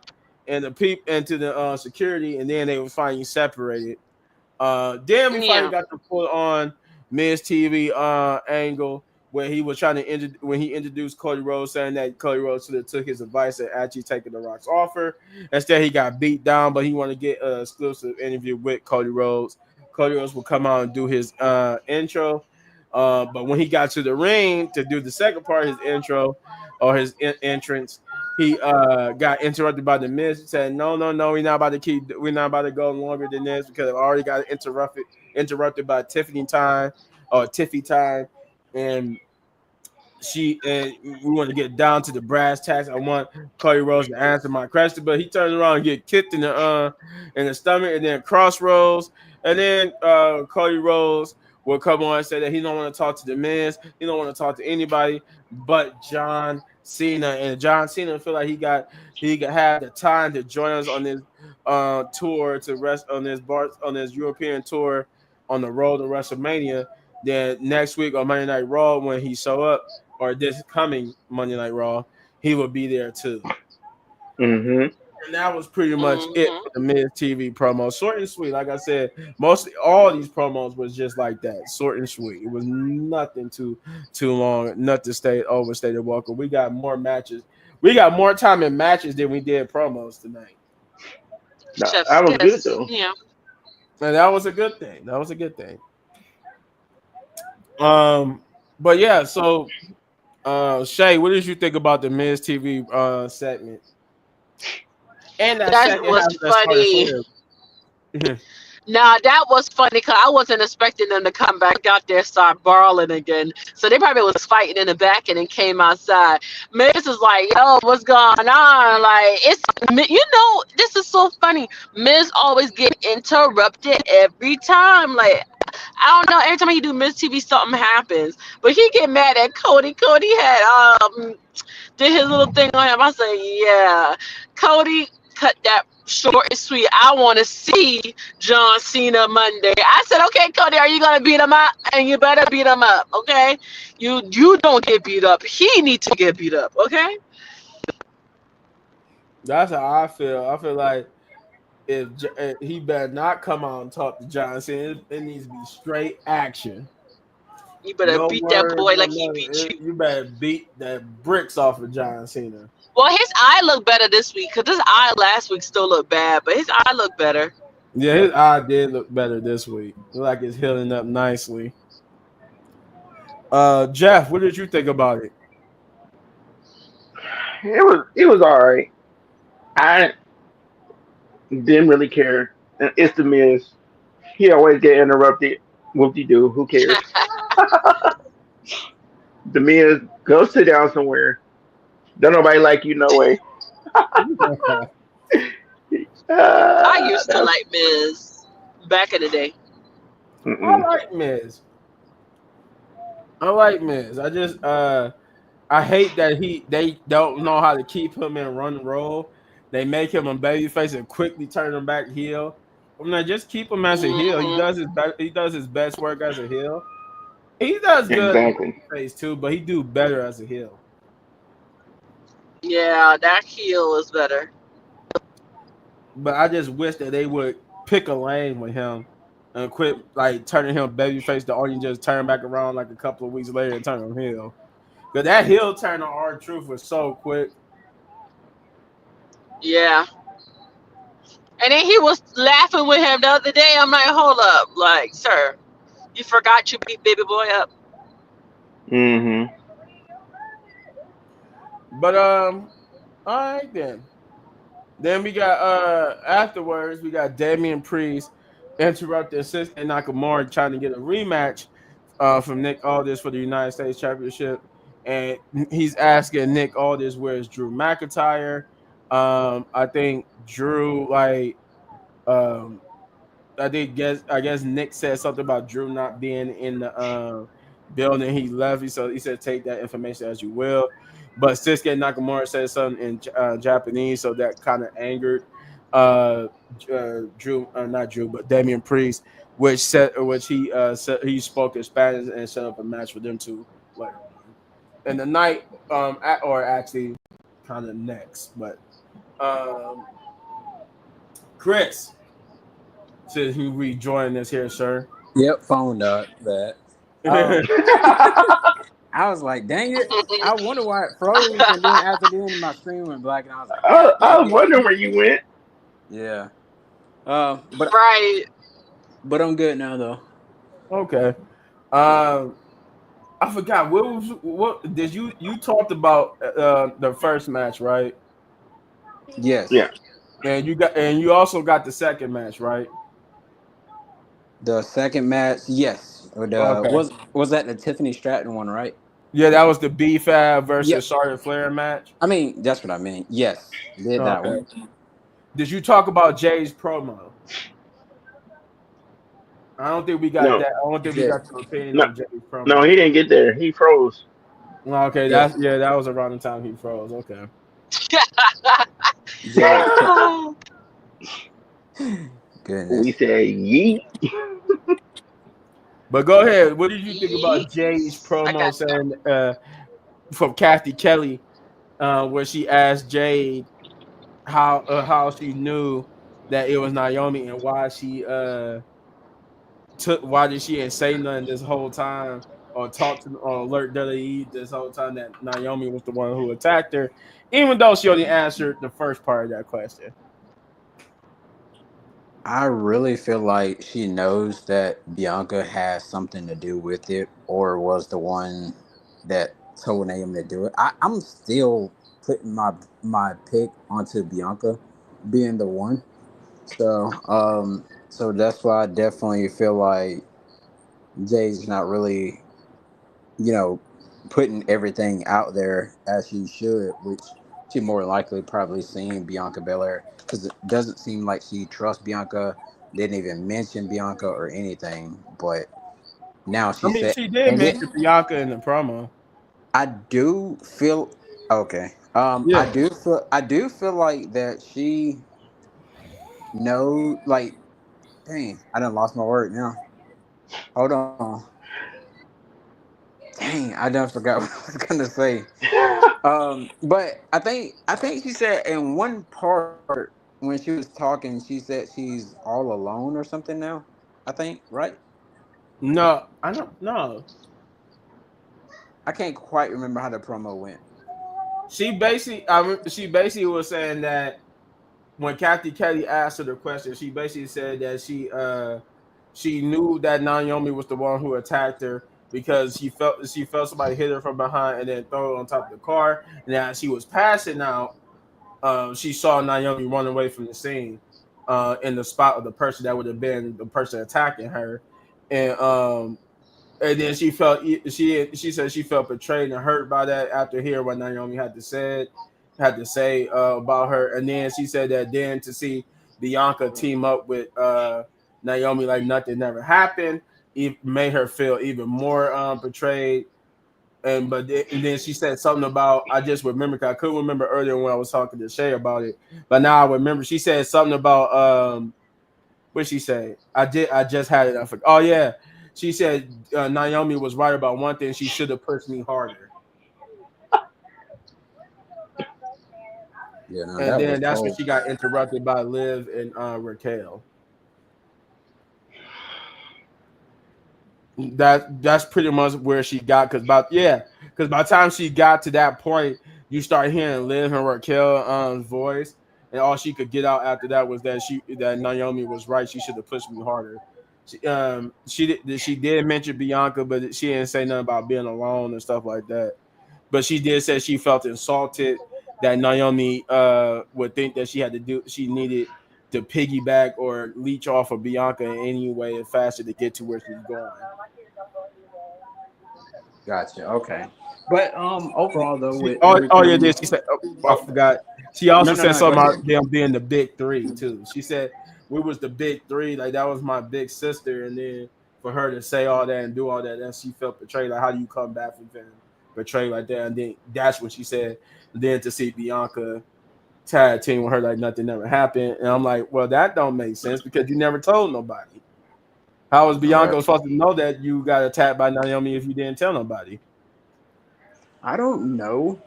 and the into the security, and then they were finally separated. Then we finally Yeah. got to put on Miz TV angle where he was trying to when he introduced Cody Rhodes, saying that Cody Rhodes should have took his advice and actually taken the Rock's offer. Instead, he got beat down, but he wanted to get an exclusive interview with Cody Rhodes. Cody Rhodes will come out and do his intro. But when he got to the ring to do the second part of his intro or his entrance, he got interrupted by the Miz. He said, "No, no, no, we're not about to go longer than this because I've already got interrupted by Tiffany time or Tiffy time, and we want to get down to the brass tacks. I want Cody Rhodes to answer my question, but he turns around and get kicked in the stomach and then crossroads. And then Cody Rhodes will come on and say that he don't want to talk to the Miz. He don't want to talk to anybody but John Cena. And John Cena feel like he got have the time to join us on this tour to rest on this European tour on the road to WrestleMania. Then next week on Monday Night Raw when he show up, or this coming Monday Night Raw, he will be there too. Mm-hmm. And that was pretty much it Mm-hmm. for the Miz TV promo. Short and sweet. Like I said, mostly all these promos was just like that. Short and sweet. It was nothing too long, nothing to stay overstated welcome. We got more matches. We got more time in matches than we did promos tonight. Chef's That was good kiss. though. Yeah. And that was a good thing. That was a good thing. But yeah, so Shay, what did you think about the Miz TV segment? And that That second was half of that started funny. flair. Nah, that was funny because I wasn't expecting them to come back out there start brawling again. So they probably was fighting in the back and then came outside. Miz is like, "Yo, what's going on?" Like this is so funny. Miz always get interrupted every time. Like I don't know. Every time he do Miz TV, something happens. But he get mad at Cody. Cody had did his little thing on him. I say, yeah, Cody, cut that short and sweet. I want to see John Cena Monday. I said, okay, Cody, are you gonna beat him up? And you better beat him up, okay? You don't get beat up. He needs to get beat up, okay? That's how I feel. I feel like if he better not come out and talk to John Cena, it needs to be straight action. You better No beat that words, boy no like he nothing. beat you. You better beat that bricks off of John Cena. Well, his eye looked better this week because his eye last week still looked bad, but his eye looked better. Yeah, his eye did look better this week. Look like it's healing up nicely. Jeff, what did you think about it? It was all right. I didn't really care. It's the Miz. He always get interrupted. Whoop de doo. Who cares? The Miz, go sit down somewhere. Don't nobody like you no way. I used to That's like Miz back in the day. I mm-mm. like Miz. I like Miz. I hate that they don't know how to keep him in run roll. They make him a babyface and quickly turn him back heel. I'm like, just keep him as a heel. Hmm. He does his best work as a heel. He does good as Exactly. a face too, but he do better as a heel. Yeah, that heel is better. But I just wish that they would pick a lane with him and quit like turning him babyface to only just turn back around like a couple of weeks later and turn him heel. Because that heel turn on R-Truth was so quick. Yeah. And then he was laughing with him the other day. I'm like, hold up, like, sir, you forgot you beat baby boy up. Mm-hmm. But all right then. Then we got afterwards we got Damian Priest interrupting Shinsuke Nakamura trying to get a rematch from Nick Aldis for the United States Championship, and he's asking Nick Aldis where's Drew McIntyre. I think Drew um I guess Nick said something about Drew not being in the building. He left. He said take that information as you will. But Shinsuke Nakamura said something in Japanese, so that kind of angered uh, Drew, not Drew, but Damian Priest, which he said he spoke in Spanish and set up a match for them two later on. And the night, or actually, kind of next, but um, Chris, since you rejoined us here, sir. Yep, phone up that. I was like, dang it. I wonder why it froze, and then after then my screen went black, and I was like, God I dang was it. wondering where you went. Yeah. But Right. I'm good now though. Okay. Um, I forgot what did you talked about the first match, right? Yes. Yeah. And you also got the second match, right? The second match, yes. The Okay. was that the Tiffany Stratton one, right? Yeah, that was the B Fab versus Yep. Charlotte Flair match. I mean, that's what I meant. Yes, did that Okay. one. Did you talk about Jay's promo? I don't think we got No, that. I don't think we Jay, got your opinion no, on Jay's no, promo. he didn't get there. He froze. Well, okay, Jay, that was around the time he froze. Okay, Jay, We goodness. said yeet. but go ahead. What did you think about Jay's Yeet. I promo got that. saying from Kathy Kelly, where she asked Jade how she knew that it was Naomi and why she took why did she ain't say nothing this whole time or talk to or alert WWE this whole time that Naomi was the one who attacked her, even though she only answered the first part of that question. I really feel like she knows that Bianca has something to do with it, or was the one that told Naomi to do it. I'm still putting my pick onto Bianca being the one. So that's why I definitely feel like Jay's not really, you know, putting everything out there as she should, which she more likely probably seen Bianca Belair because it doesn't seem like she trusts Bianca. Didn't even mention Bianca or anything, but now I she mean, said, she did and mention it. Bianca in the promo. I do feel okay. Yeah. I do feel like that she know like dang, I done lost my word now. Hold on. Dang, I done forgot what I was gonna say. But I think she said in one part when she was talking, she said she's all alone or something now. I think, right? No, I don't know. I can't quite remember how the promo went. She basically was saying that when Kathy Kelly asked her the question, she basically said that she knew that Naomi was the one who attacked her because she felt somebody hit her from behind and then throw her on top of the car. And as she was passing out, she saw Naomi run away from the scene in the spot of the person that would have been the person attacking her, and then she said she felt betrayed and hurt by that after hearing what Naomi had to say about her, and then she said that then to see Bianca team up with Naomi like nothing never happened, it made her feel even more betrayed. And then she said something about I just remember 'cause I couldn't remember earlier when I was talking to Shay about it, but now I remember she said something about what she say? I just had it. I forgot. Oh yeah, she said Naomi was right about one thing. She should have pushed me harder. Yeah, no, And that then was that's when cold. she got interrupted by Liv and Raquel. That's pretty much where she got because by the time she got to that point, you start hearing Liv and Raquel voice, and all she could get out after that was that Naomi was right. She should have pushed me harder. She did mention Bianca, but she didn't say nothing about being alone and stuff like that. But she did say she felt insulted that Naomi would think that she needed to piggyback or leech off of Bianca in any way faster to get to where she's going. Gotcha. Okay. But overall though, She, with oh yeah, everything, did she said? Oh, I oh forgot. She no also no said no, go something about ahead. them being the big three too. She said we was the big three, like that was my big sister, and then for her to say all that and do all that, then she felt betrayed. Like how do you come back from being betrayed like that? And then that's when she said. Then to see Bianca tag team with her like nothing ever happened, and I'm like, well, that don't make sense because you never told nobody. How was Right. Bianca supposed to know that you got attacked by Naomi if you didn't tell nobody? I don't know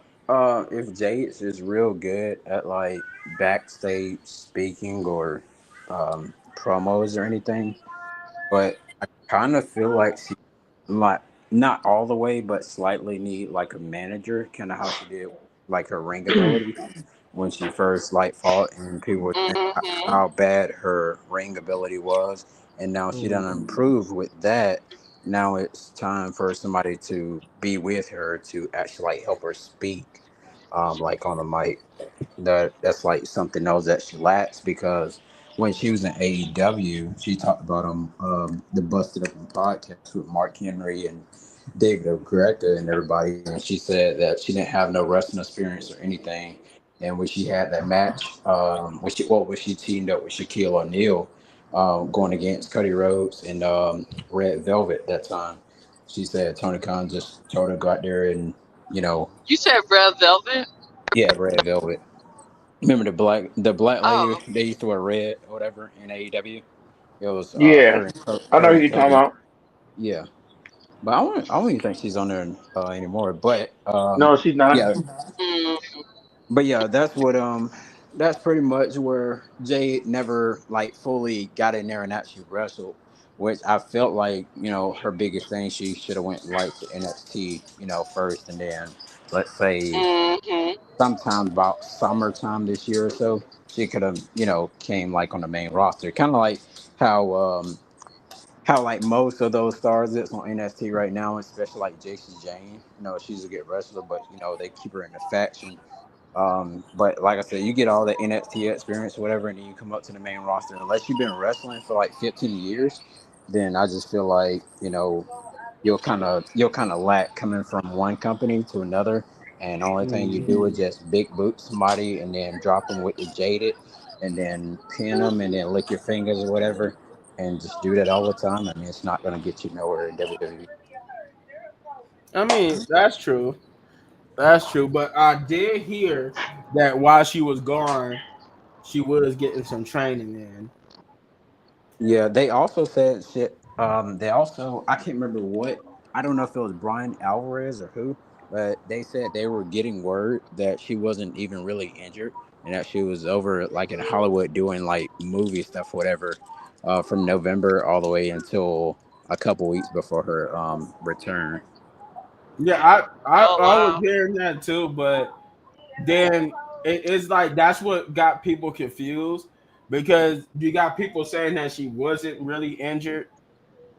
if Jade is real good at like backstage speaking or promos or anything, but I kind of feel like she like not all the way, but slightly need like a manager, kind of how she did like her ring ability when she first like fought, and people were saying Mm-hmm. how bad her ring ability was, and now she done Mm-hmm. improved with that. Now it's time for somebody to be with her to actually like help her speak, like on the mic. That's like something else that she lacks because when she was in AEW, she talked about the Busted Open podcast with Mark Henry and David O'Greca and everybody, and she said that she didn't have no wrestling experience or anything. And when she had that match, when she teamed up with Shaquille O'Neal, going against Cody Rhodes and Red Velvet that time. She said Tony Khan just told her to go out there and you know, You said Red Velvet? yeah, Red Velvet. Remember the black lady Oh. they used to wear red or whatever in AEW? It was Yeah, I know her who and you're talking Cody. about. Yeah, but I don't even think she's on there anymore. But No, she's not. yeah, Mm, but yeah, that's pretty much where Jay never like fully got in there and actually wrestled, which I felt like her biggest thing she should have went like to NXT first, and then let's say mm-hmm. sometime about summertime this year or so she could have came like on the main roster, kind of like how like most of those stars that's on NXT right now, especially like Jason Jane. She's a good wrestler, but they keep her in the faction. But like I said, you get all the NXT experience, or whatever, and then you come up to the main roster. Unless you've been wrestling for like 15 years, then I just feel like you'll kind of lack coming from one company to another, and the only thing you do is just big boot somebody and then drop them with the jaded, and then pin them and then lick your fingers or whatever, and just do that all the time. I mean, it's not going to get you nowhere in WWE. I mean, that's true. That's true. But I did hear that while she was gone, she was getting some training in. Yeah, they also said shit. They also I can't remember what. I don't know if it was Brian Alvarez or who, but they said they were getting word that she wasn't even really injured and that she was over like in Hollywood doing like movie stuff, whatever, from November all the way until a couple weeks before her return. Yeah, Oh I was wow. hearing that too, but then it's like that's what got people confused because you got people saying that she wasn't really injured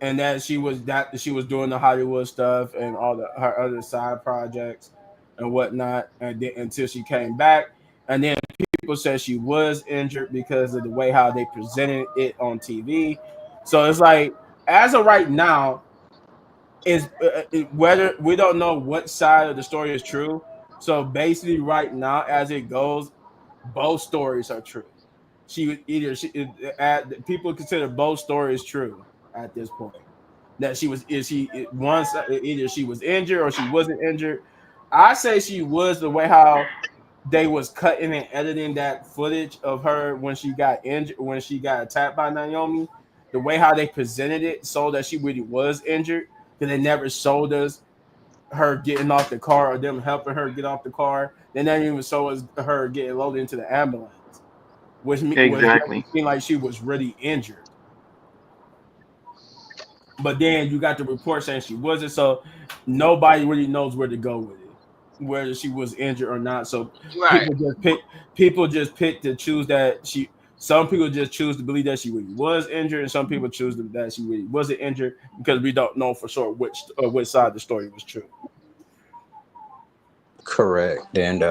and that she was doing the Hollywood stuff and all her other side projects and whatnot, and then, until she came back, and then people said she was injured because of the way how they presented it on TV. So it's like as of right now, is whether we don't know what side of the story is true. So basically, right now, as it goes, both stories are true. People consider both stories true at this point. That she was is she once either she was injured or she wasn't injured. I say she was the way how they was cutting and editing that footage of her when she got injured when she got attacked by Naomi. The way how they presented it so that she really was injured because they never showed us her getting off the car or them helping her get off the car. They never even showed us her getting loaded into the ambulance, was making Exactly. it seem like she was really injured. But then you got the report saying she wasn't, so nobody really knows where to go with it, whether she was injured or not. So Right. people just pick people just pick to choose that she. Some people just choose to believe that she really was injured, and some people choose that she really wasn't injured because we don't know for sure which side the story was true. Correct. And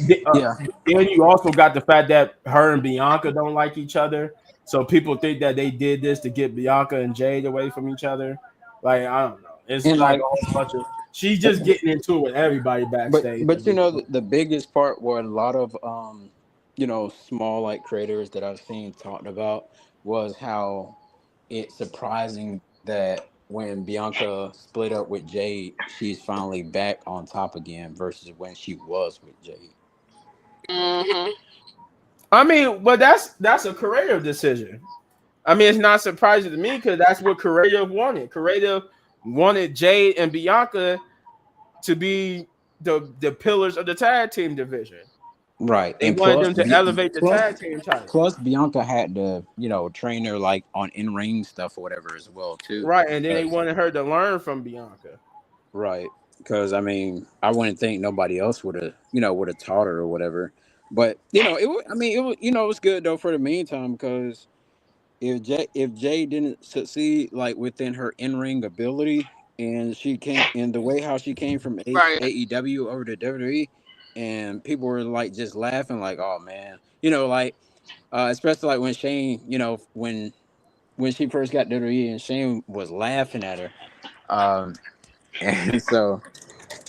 The- uh, yeah, then you also got the fact that her and Bianca don't like each other, so people think that they did this to get Bianca and Jade away from each other. Like I don't know, it's and like like a whole bunch of she's just getting into it with everybody backstage but at this point. the biggest part where a lot of small like creators that I've seen talked about was how it's surprising that when Bianca split up with Jade, she's finally back on top again versus when she was with Jade. Mm-hmm. I mean, but that's a creative decision. I mean, it's not surprising to me because that's what creative wanted. Creative wanted Jade and Bianca to be the pillars of the tag team division. Right, They and wanted them to elevate the tag team title. plus Bianca had to train her like on in ring stuff or whatever as well too. Right, and then they 'Cause- wanted her to learn from Bianca. right, because I mean I wouldn't think nobody else would have taught her or whatever. But it was, I mean it was it was good though for the meantime because if Jay didn't succeed like within her in ring ability, and she came in the way how she came from Right. AEW over to WWE, and people were like just laughing like, oh man, like especially like when Shane, when she first got WWE and Shane was laughing at her, um, and so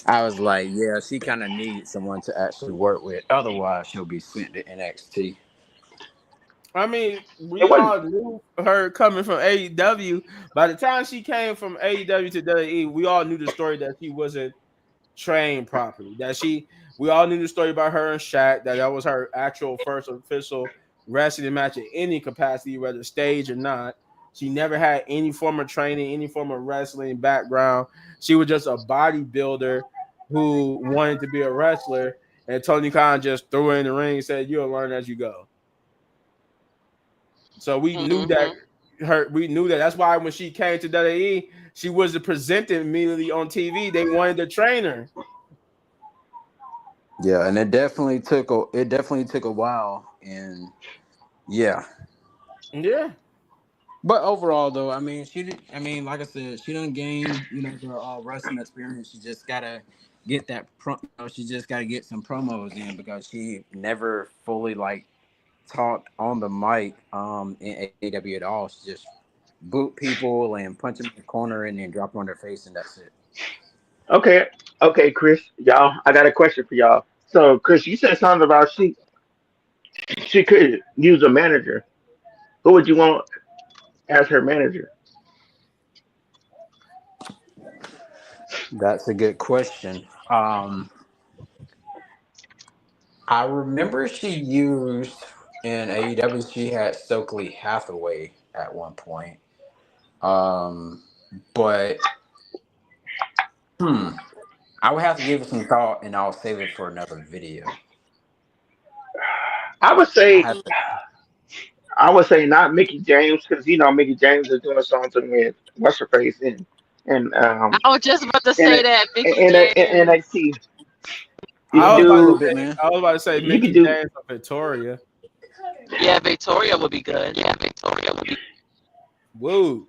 I was like, yeah, she kind of needs someone to actually work with, otherwise she'll be sent to NXT. I mean, It we wasn't. all knew her coming from AEW. By the time she came from AEW to WWE, we all knew the story that she wasn't trained properly. We all knew the story about her and Shaq, that was her actual first official wrestling match in any capacity, whether stage or not. She never had any form of training, any form of wrestling background. She was just a bodybuilder who wanted to be a wrestler, and Tony Khan just threw her in the ring and said, "You'll learn as you go." So we knew that Mm-hmm. we knew that. That's why when she came to WWE, she was presented immediately on TV. They wanted to train her. Yeah, and it definitely took a while, and yeah. Yeah. But overall, though, I mean, like I said, she done gained, the wrestling experience. She just gotta get she just gotta get some promos in because she never fully like talked on the mic in AEW at all. She just boot people and punch them in the corner and then drop them on their face, and that's it. Okay, okay, Chris, y'all. I got a question for y'all. So, Chris, you said something about she could use a manager. Who would you want as her manager? That's a good question. I remember she used in AEW. She had Stokely Hathaway at one point. Um, but hmm, I would have to give it some thought, and I'll save it for another video. I would I say have to. I would say not Mickey James because Mickey James is doing something with what's her face and I was just about to in say that Mickey in James. NXT. You I could was Yeah, a about to little do bit, say, man. I was about to say you could Mickey do James or Victoria. Yeah, Victoria would be good. Yeah, Victoria would be. Woo.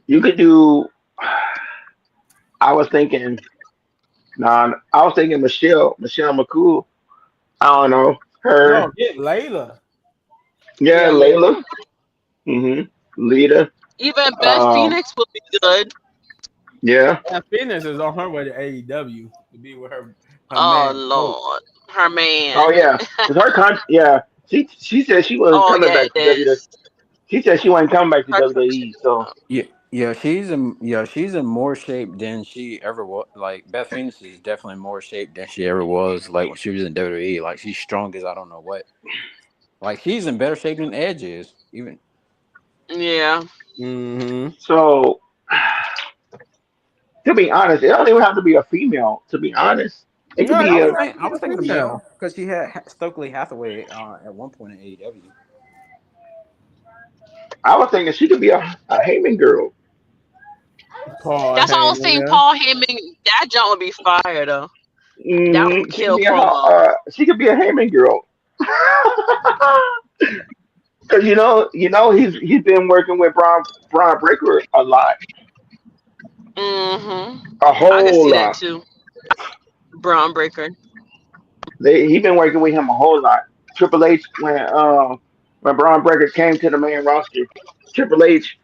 you could do. I was thinking, I was thinking Michelle McCool. I don't know her. No, get Layla. Yeah, Yeah, Layla. Layla. Mm-hmm. Lita. Even Beth Um. Phoenix would be good. Yeah. That Phoenix is on her way to AEW to be with her Oh man Coach. Lord, her Oh man. yeah. Cause her Yeah. She said she wasn't Oh coming yeah, back it to WWE. is. She said she wasn't coming back to Her WWE. So Yeah, she's in more shape than she ever was. Like Beth Phoenix is definitely more shape than she ever was. Like when she was in WWE, like she's strong as I don't know what. Like she's in better shape than Edge is. Even yeah. Mm-hmm. so to be honest, it don't even have to be a female. To be honest, it could No, be it I was a. don't have thinking, to I be was a thinking a female. male because she had Stokely Hathaway at one point in AEW. I was thinking she could be a Heyman girl. Paul That's all I was Heyman, saying. yeah. Paul Heyman, that jump would be fire though. That would She could kill be promo. she could be a Heyman girl. Cause he's been working with Braun Breaker a lot, Mm-hmm. a I can whole see that lot. too. Braun Breaker. He been working with him a whole lot. Triple H when Braun Breaker came to the main roster, Triple H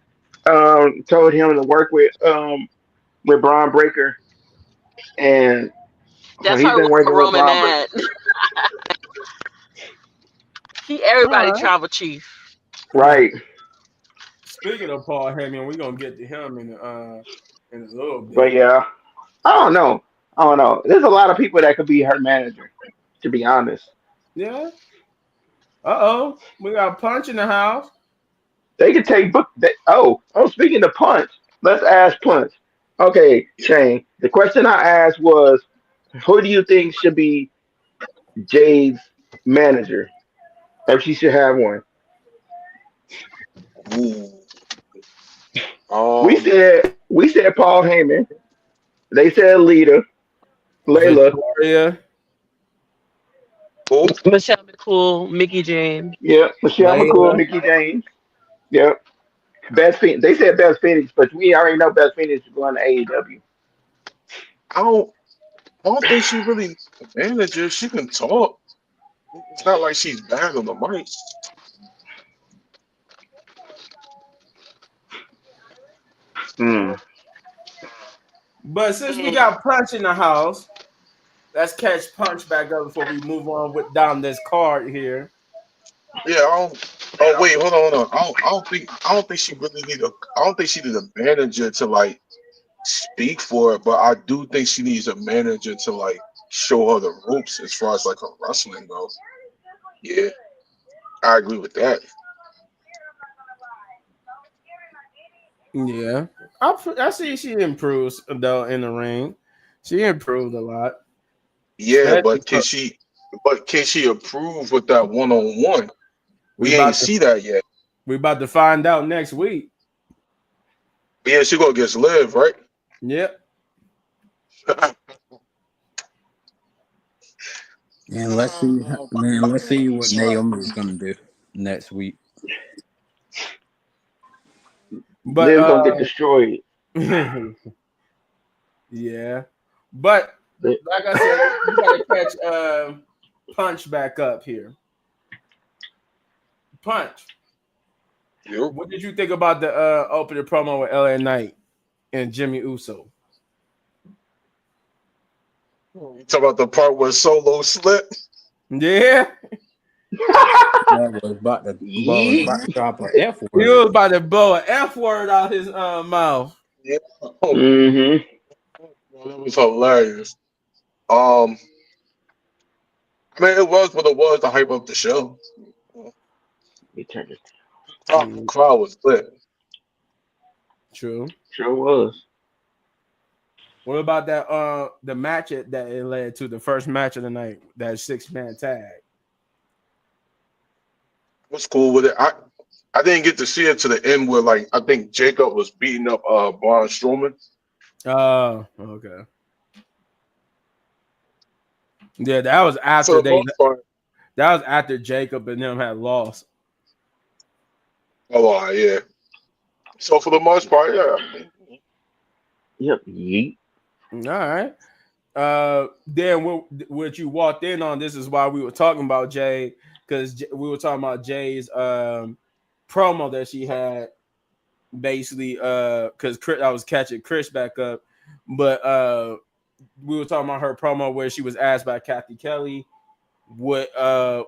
told him to work with Braun Breaker, and so That's he's her been working with Roman Braun Breaker. at. He All everybody right. travel chief. Right, Speaking of Paul Heyman, we're gonna get to him in a little but bit. yeah, I don't know. I don't know. There's a lot of people that could be her manager. To be honest, Yeah. Uh-oh. We got Punch in the house. they could take book. Speaking of Punch, let's ask Punch. Okay, Shane. The question I asked was, who do you think should be Jade's manager? If she should have one. Ooh. We Um. said Paul Heyman. They said Lita, Layla. Victoria, Who? Michelle McCool, Mickey James. Yep. Michelle McCool, Layla. Mickey James. Yep. Best Phoenix. They said Best Phoenix, but we already know Best Phoenix is going to AEW. I don't. I don't think she really a manager. She can talk. It's not like she's bad on the mic. Hmm. But since we Mm. got Punch in the house, let's catch Punch back up before we move on with down this card here. Yeah, I don't. Oh wait, hold on. I don't think she really need a. I don't think she need a manager to like speak for it, but I do think she needs a manager to like show her the ropes as far as like her wrestling goes. Yeah, I agree with that. Yeah, I see she improves though in the ring. She improved a lot, Yeah, especially but can for, she? But can she approve with that one on one? we We ain't about to see that yet. we about to find out next week. Yeah, she gonna get Liv, right? Yep. And let's see, man. Let's see what Naomi's gonna do next week. But Liv gonna get destroyed. yeah. But Li- like I said, you gotta catch Punch back up here. Punch. Yep. What did you think about the opening promo with LA Knight and Jimmy Uso? You talk about the part where Solo slipped. Yeah. That was about to Yeet. drop a F He word. was about to blow an F word out his mouth. Yeah, oh, Mm-hmm. that was hilarious. Um, I mean, it was what it was to hype up the show. He turned it. Mm, Crowd was lit. true. Sure was. What about that the match that it led to, the first match of the night, that 6-man tag? Was cool with it. I didn't get to see it to the end where like I think Jacob was beating up Braun Strowman. Oh, okay. Yeah, that was after For the most part, Jacob and them had lost. oh yeah. So for the most part, yeah. Yep. Yeet. All right. Then what you walked in on, this is why we were talking about Jay, because we were talking about Jay's promo that she had, basically because I was catching Chris back up, but we were talking about her promo where she was asked by Kathy Kelly what how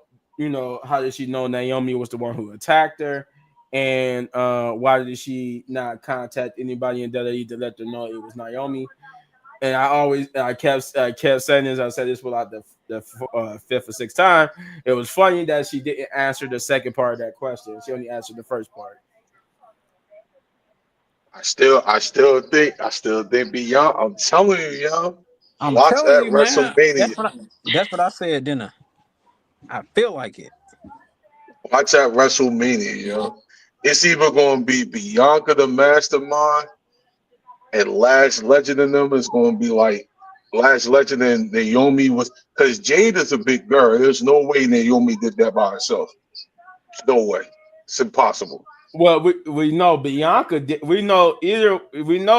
did she know Naomi was the one who attacked her, and why did she not contact anybody in WWE to let them know it was Naomi. And I kept saying this. I said this for like the fifth or sixth time. It was funny that she didn't answer the second part of that question. She only answered the first part. I still think beyond. I'm telling you, yo, I'm watch telling that you, man. WrestleMania. That's what I said, didn't I? I feel like it. Watch that WrestleMania, yo. It's either gonna be Bianca the Mastermind and Lash Legend in them is going to be like Lash Legend and Naomi was because Jade is a big girl. There's no way Naomi did that by herself. No way. It's impossible. Well, we know Bianca did. We know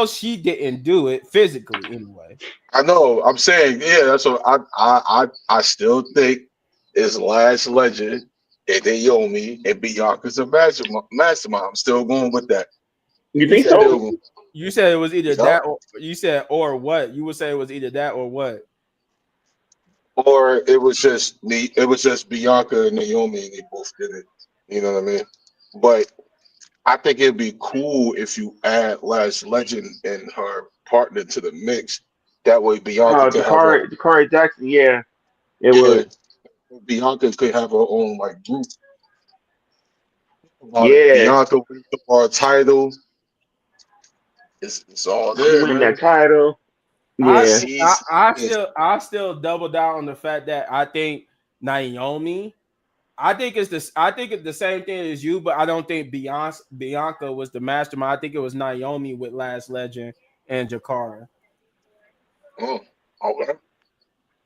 she didn't do it physically anyway. I know. I'm saying, yeah. That's what I still think is Lash Legend and Naomi and Bianca's a mastermind. I'm still going with that. You You think said so? Still, you said it was either yup. that, or you said or what? You would say it was either that or what? Or it was just Bianca and Naomi and they both did it. You know what I mean? But I think it'd be cool if you add Lash Legend and her partner to the mix. That way, Bianca could have her. Dakari Jackson. Yeah, it Yeah, would. Bianca could have her own like group about it. Yeah, Bianca wins the bar title. It's all she there, win that man. title. I Yeah, st- I, She's I still I still double down on the fact that I think Naomi. I think it's the same thing as you, but I don't think Bianca was the mastermind. I think it was Naomi with Last Legend and Jakara. oh, okay.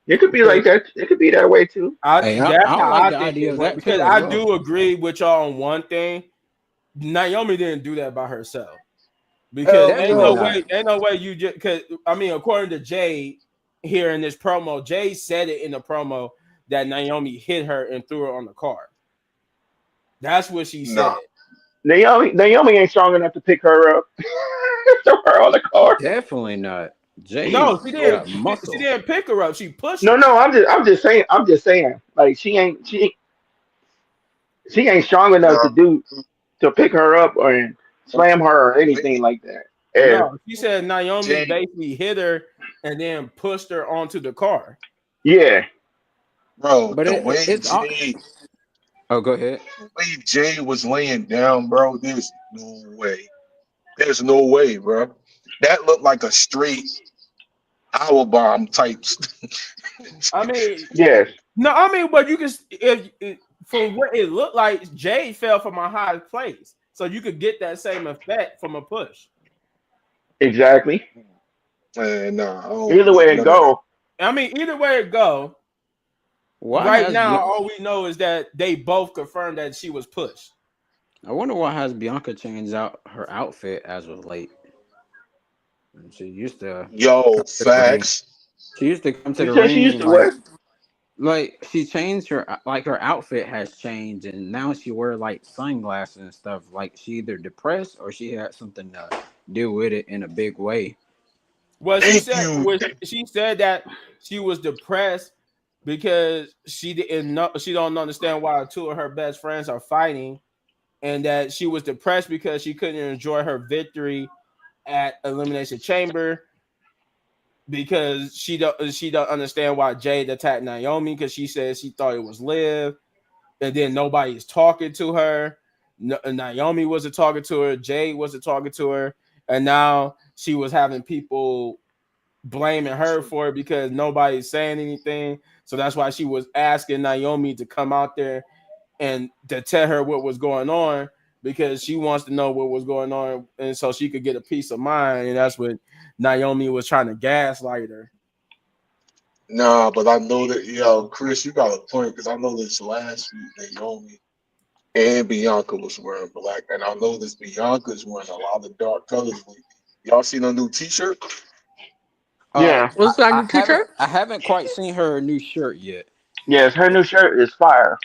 it could be Because like that. It could be that way too. Hey, that's I how like I the think idea it of went. that Because too as I well. do agree with y'all on one thing. Naomi didn't do that by herself. Because Hell ain't Definitely no no. way, not. you just because I mean, according to Jay here in this promo, Jay said it in the promo that Naomi hit her and threw her on the car. That's what she Nah. said. Naomi ain't strong enough to pick her up. Throw her on the car. Definitely not. No, Jade she No. didn't. got She muscle. didn't pick her up. She pushed No, her. no, I'm just saying. I'm just saying. Like she ain't. She She ain't strong enough Nah, to pick her up or slam her or anything Lady like that. And No, she said Naomi Jane, basically hit her and then pushed her onto the car. yeah, bro, But it's all. Oh, go ahead. The way Jay was laying down, bro, there's no way. There's no way, bro. That looked like a straight hour bomb type. I mean, yes, no, I mean, but you can from what it looked like, Jay fell from a high place, so you could get that same effect from a push. exactly. And nah, I don't Either way believe it none of that. go, I mean, either way it go, Why right has now, Bianca? all we know is that they both confirmed that she was pushed. I wonder why has Bianca changed out her outfit as of late. She used to Yo, come to the ring. facts. She used to come to you the said she used ring to what? like she changed her like her outfit has changed and now she wear like sunglasses and stuff. Like she either depressed or she had something to deal with it in a big way. Well, Thank you. she said that she was depressed because she didn't know she don't understand why two of her best friends are fighting, and that she was depressed because she couldn't enjoy her victory at Elimination Chamber because she don't understand why Jade attacked Naomi because she said she thought it was Liv, and then nobody's talking to her. Naomi wasn't talking to her. Jade wasn't talking to her, and now she was having people blaming her for it because nobody's saying anything. So that's why she was asking Naomi to come out there and to tell her what was going on because she wants to know what was going on and so she could get a peace of mind. And that's what Naomi was trying to gaslight her. Nah, but I know that, yo, Chris, you got a point because I know this last week Naomi and Bianca was wearing black, and I know this Bianca's wearing a lot of dark colors lately. Y'all seen a new T-shirt? Yeah, What's that new T-shirt? I haven't quite seen her new shirt yet. yes, her new shirt is fire.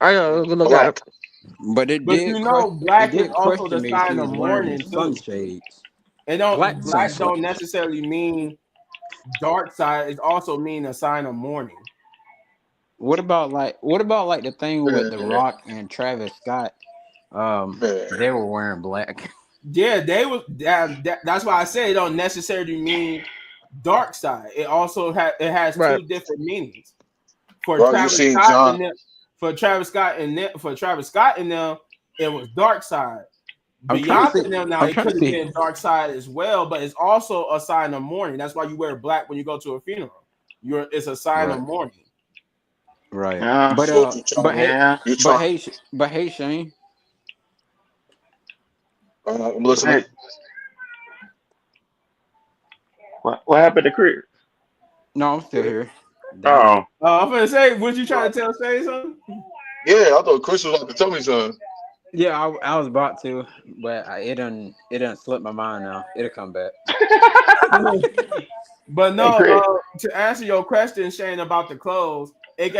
I gotta look at Black. it. But But you know, black is did also the question me if sign she of was wearing mourning too. sunshades. It Black don't black don't sunshades. necessarily mean dark side. It also mean a sign of mourning. What about like the thing with The Man, Rock and Travis Scott? man. They were wearing black. Yeah, they was that's why I say it don't necessarily mean dark side. It also has Right. two different meanings. For Bro, you Travis seen Scott John? and them, for Travis Scott and them, for Travis Scott and them, it was dark side. I'm trying to Bianca see. and them now I'm it trying to could have see. been dark side as well, but it's also a sign of mourning. That's why you wear black when you go to a funeral. It's a sign of Right. mourning. Right. Yeah, But So what you trying? yeah. You trying? but hey, Shane. I'm listening. But what happened to Chris? No, I'm still here. Damn. Oh, I'm gonna say, what you trying to tell Say something? Yeah, I thought Chris was about to tell me something. Yeah, I was about to, but it done slipped my mind now. It'll come back. But hey no, Chris. to answer your question, Shane, about the clothes, they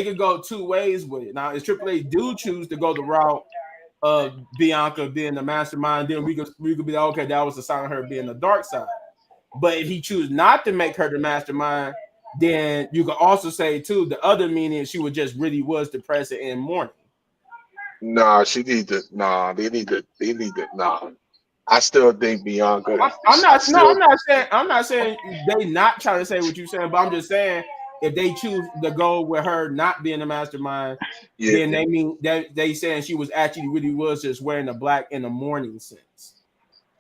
could go two ways with it. Now, if Triple H do choose to go the route of Bianca being the mastermind, then we could be like, okay, that was a sign of her being the dark side. But if he choose not to make her the mastermind, then you could also say too the other meaning she was just really was depressed and in mourning. Nah, she need to. Nah, they need to. They need to. Nah, I still think Bianca. I'm I not. No, still. I'm not saying they not trying to say what you're saying, but I'm just saying if they choose to go with her not being the mastermind, Yeah, then they mean that they saying she was actually really was just wearing the black in the mourning sense.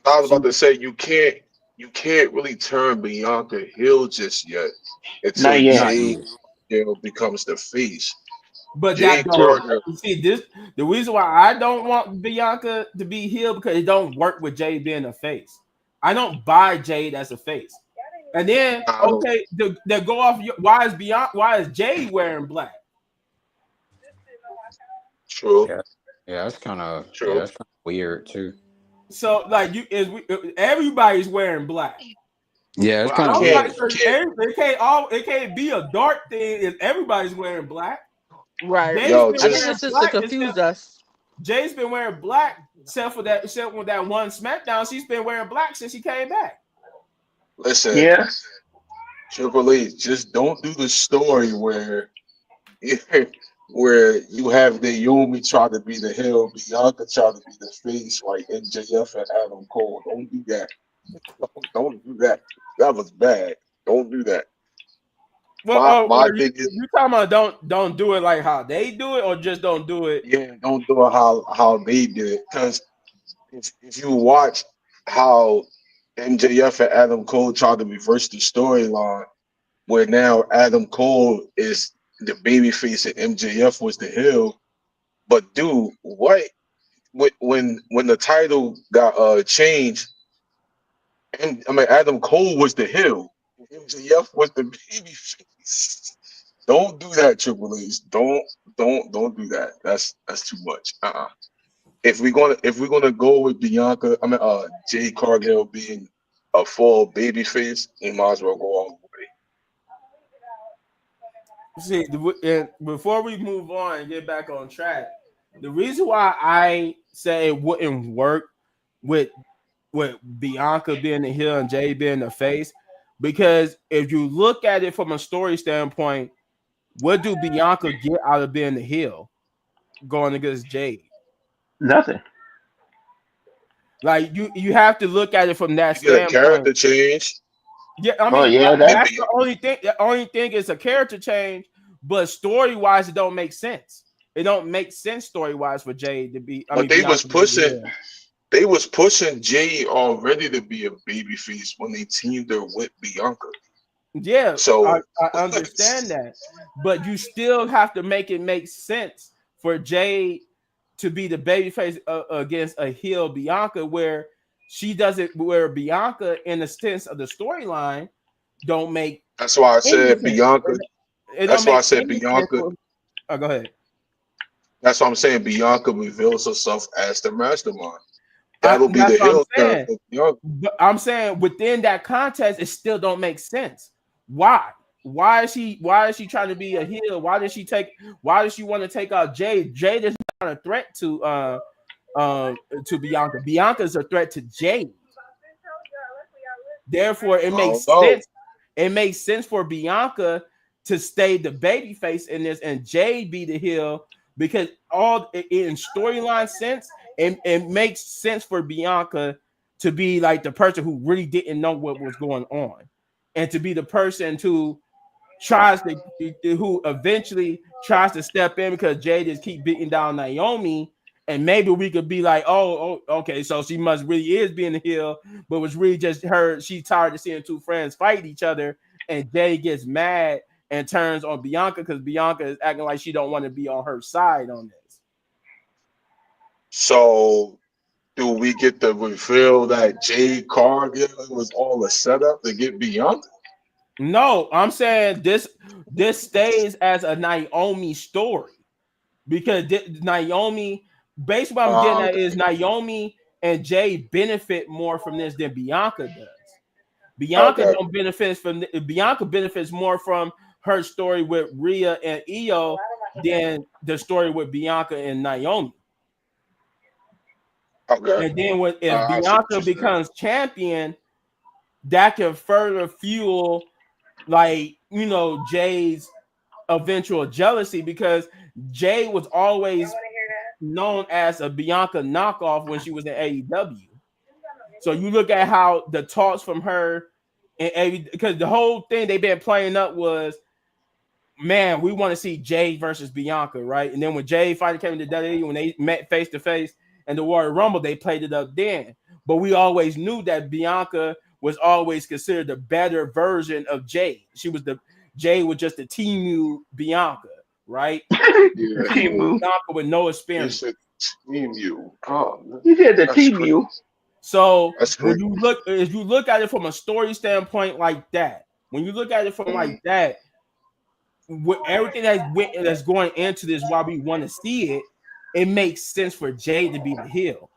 I was She, about to say you can't. You can't really turn Bianca heel just yet Not until yet. Not Jade, yet. becomes the face. but that Jade don't True. Carter. you see this the reason why I don't want Bianca to be healed because it don't work with Jade being a face. I don't buy Jade as a face. And then I don't. okay, they go off. Why is Jade wearing black? True. Yeah. True. That's kind of weird too. So like everybody's wearing black. Yeah, it's But I kind of can't. Nobody, weird. Can't. it can't be a dark thing if everybody's wearing black. Right. Jay's Yo, been I think wearing it's just just to black confuse us. Jay's been wearing black except with that one SmackDown. She's been wearing black since she came back. listen. Yeah. Triple H, just don't do the story where where you have Naomi try to be the heel, Bianca try to be the face, like MJF and Adam Cole. Don't do that. Don't do that. That was bad. Don't do that. Well, My you thing is, you talking about don't do it like how they do it, or just don't do it? yeah, don't do it how they did it. Because if you watch how MJF and Adam Cole tried to reverse the storyline, where now Adam Cole is the babyface and MJF was the heel. But dude, what when the title got changed, and I mean Adam Cole was the heel, MJF was the babyface. Don't do that, Triple H. Don't do that. That's too much. If we're gonna go with Bianca, I mean Jay Cargill being a full babyface, he might as well go all the way. See, and before we move on and get back on track, the reason why I say it wouldn't work with Bianca being the heel and Jay being the face, because if you look at it from a story standpoint, what do Bianca get out of being the heel going against Jade? Nothing. Like you have to look at it from that You get a standpoint. character change. Yeah, I Oh mean yeah, And that that's the only thing. The only thing is a character change, but story wise, it don't make sense. It don't make sense story wise for Jade to be. I but mean they was Bianca to be the pushing heel. they was pushing Jay already to be a babyface when they teamed her with Bianca. Yeah, So I understand that, but you still have to make it make sense for Jade to be the babyface against a heel Bianca, where she doesn't, where Bianca, in the sense of the storyline, don't make that's why I any said sense. Bianca. It don't That's why I make said any sense. Bianca. Oh, go ahead. That's why I'm saying Bianca reveals herself as the mastermind. That'll be That's the what I'm heel turn saying. for Bianca. But I'm saying within that context, it still don't make sense. Why? Why is she trying to be a heel? Why does she want to take out Jade? Jade is not a threat to Bianca. Bianca is a threat to Jade. Therefore, it I makes don't know. sense. It makes sense for Bianca to stay the baby face in this and Jade be the heel, because all in storyline sense, it makes sense for Bianca to be like the person who really didn't know what was going on, and to be the person who tries to who eventually tries to step in because Jade just keep beating down Naomi, and maybe we could be like, okay, so she must really is being the heel, but was really just her. She tired of seeing two friends fight each other, and Jade gets mad and turns on Bianca because Bianca is acting like she don't want to be on her side on this. So do we get the reveal that Jade Cargill was all a setup to get Bianca? No, I'm saying this stays as a Naomi story, because Naomi, basically what I'm getting at is Okay. Naomi and Jay benefit more from this than Bianca does. Bianca Okay. don't benefit from Bianca benefits more from her story with Rhea and Io than the story with Bianca and Naomi. Okay. And then if I see what Bianca you're saying. becomes champion, that can further fuel, like, Jay's eventual jealousy, because Jay was always known as a Bianca knockoff when she was in AEW. So you look at how the talks from her and because the whole thing they've been playing up was, man, we want to see Jay versus Bianca, right? And then when Jay finally came to WWE, when they met face to face and the Royal Rumble, they played it up then. But we always knew that Bianca was always considered the better version of Jay. Jay was just the Timu Bianca, right? Yeah. Timu Team Bianca with no You experience. said team you. Oh, You said the that's team crazy. you. So That's when crazy. if you look at it from a story standpoint like that, when you look at it from like Mm. that, with everything that's going into this, why we want to see it, it makes sense for Jay to be the heel,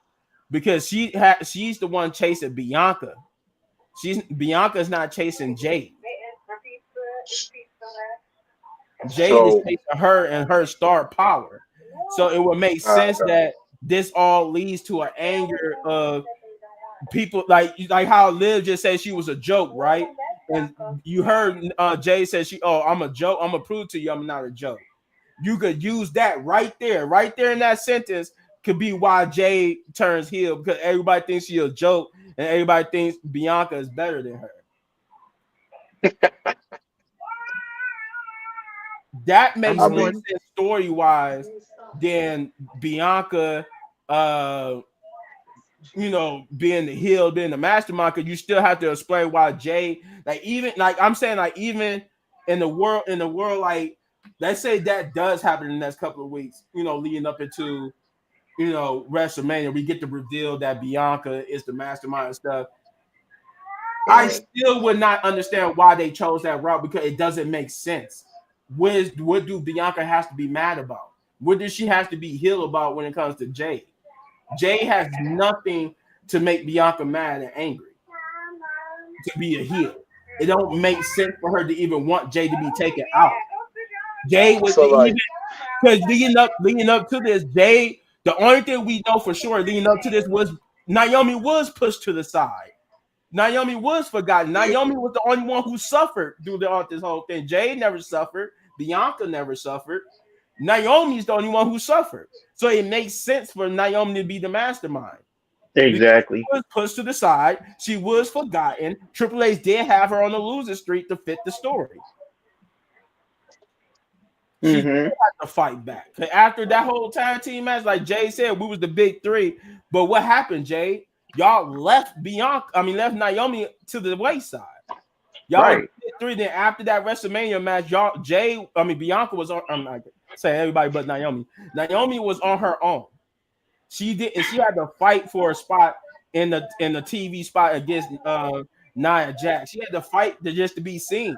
because she's the one chasing Bianca. Bianca's not chasing Jay. Jade is So, chasing her and her star power. So it would make sense okay. that this all leads to an anger of people, like how Liv just said she was a joke, right? And you heard Jay say I'm a joke. I'm gonna prove to you I'm not a joke. You could use that right there in that sentence could be why Jay turns heel because everybody thinks she's a joke and everybody thinks Bianca is better than her. That I makes more mean, sense story wise than Bianca, uh, being the heel, being the mastermind. Because you still have to explain why Jay, like even like I'm saying, like even in the world, like let's say that does happen in the next couple of weeks, leading up into WrestleMania, we get to reveal that Bianca is the mastermind and stuff. I still would not understand why they chose that route because it doesn't make sense. What do Bianca has to be mad about? What does she have to be heel about when it comes to Jay? Jay has nothing to make Bianca mad and angry to be a heel. It don't make sense for her to even want Jay to be taken out. Jay was So like, even because leading up to this, Jay, the only thing we know for sure leading up to this was Naomi was pushed to the side. Naomi was forgotten. yeah, Naomi was the only one who suffered through this whole thing. Jay never suffered. Bianca never suffered. Naomi's the only one who suffered. So it makes sense for Naomi to be the mastermind. Because she exactly. was pushed to the side. She was forgotten. Triple H did have her on the losing streak to fit the story. She still Mm-hmm. had to fight back. After that whole tag team match, like Jay said, we was the big three. But what happened, Jay? Y'all left left Naomi to the wayside. Y'all was Right. the big three. Then after that WrestleMania match, Bianca was on. I'm not saying everybody but Naomi. Naomi was on her own. She had to fight for a spot in the TV spot against Nia Jax. She had to fight just to be seen.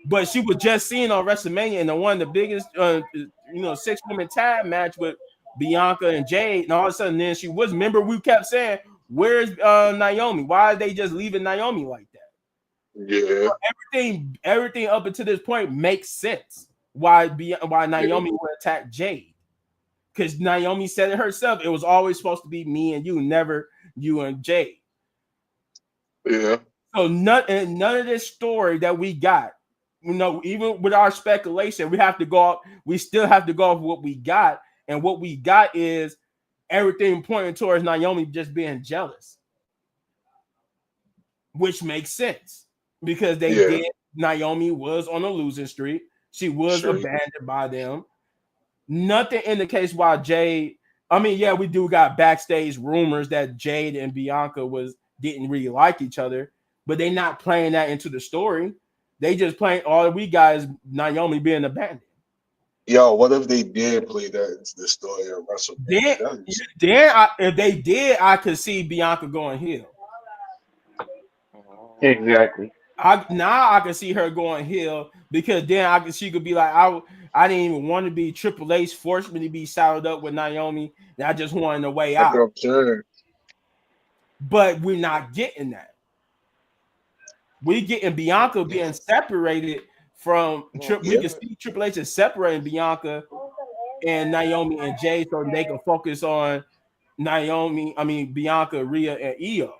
But she was just seen on WrestleMania and one of the biggest, 6-woman tag match with Bianca and Jade. And all of a sudden, then she was. Remember, we kept saying, "Where's Naomi? Why are they just leaving Naomi like that?" yeah, Everything up until this point makes sense. Why yeah, Naomi would attack Jade? Because Naomi said it herself. It was always supposed to be me and you, never you and Jade. yeah, So none of this story that we got, even with our speculation, we still have to go off what we got. And what we got is everything pointing towards Naomi just being jealous, which makes sense because yeah. Naomi was on a losing streak. She was Sure. abandoned by them. Nothing indicates why Jade. I mean, yeah, we do got backstage rumors that Jade and Bianca didn't really like each other, but they're not playing that into the story. They just playing all we got is Naomi being abandoned. Yo, what if they did play that into the story of Then, WrestleMania? if they did, I could see Bianca going heel. Exactly. I can see her going heel because then she could be like, I didn't even want to be Triple H forced me to be saddled up with Naomi, and I just wanted a way That's what out. I'm saying. But we're not getting that. We getting Bianca being separated from we Yeah, can see Triple H is separating Bianca and Naomi and Jay so they can focus on Bianca, Rhea, and Io.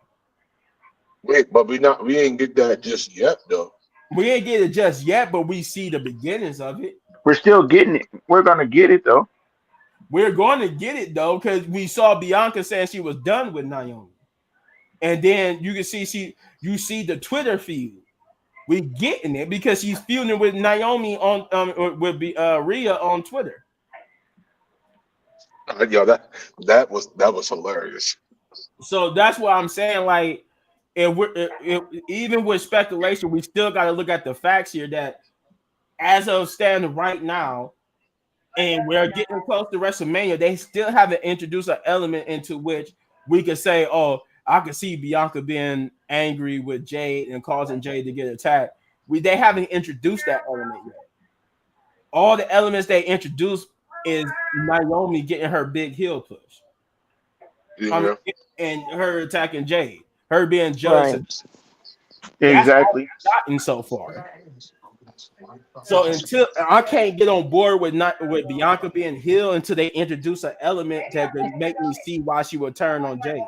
wait, but we ain't get that just yet though. We ain't get it just yet, but we see the beginnings of it. We're still getting it. We're gonna get it though. We're going to get it though, because we saw Bianca saying she was done with Naomi. And then you can see you see the Twitter feed. We getting it because she's feuding with Naomi on with Rhea on Twitter. Yo, that was hilarious. So that's what I'm saying. Like, even with speculation, we still got to look at the facts here. That as of standing right now, and we're getting close to WrestleMania, they still haven't introduced an element into which we could say, "Oh, I could see Bianca being angry with Jade and causing Jade to get attacked." They haven't introduced that element yet. All the elements they introduced is Naomi getting her big heel push. Yeah, And her attacking Jade, her being jealous. Right. That's all Exactly. we've gotten so far. So until I can't get on board with Bianca being heel until they introduce an element that could make me see why she would turn on Jade.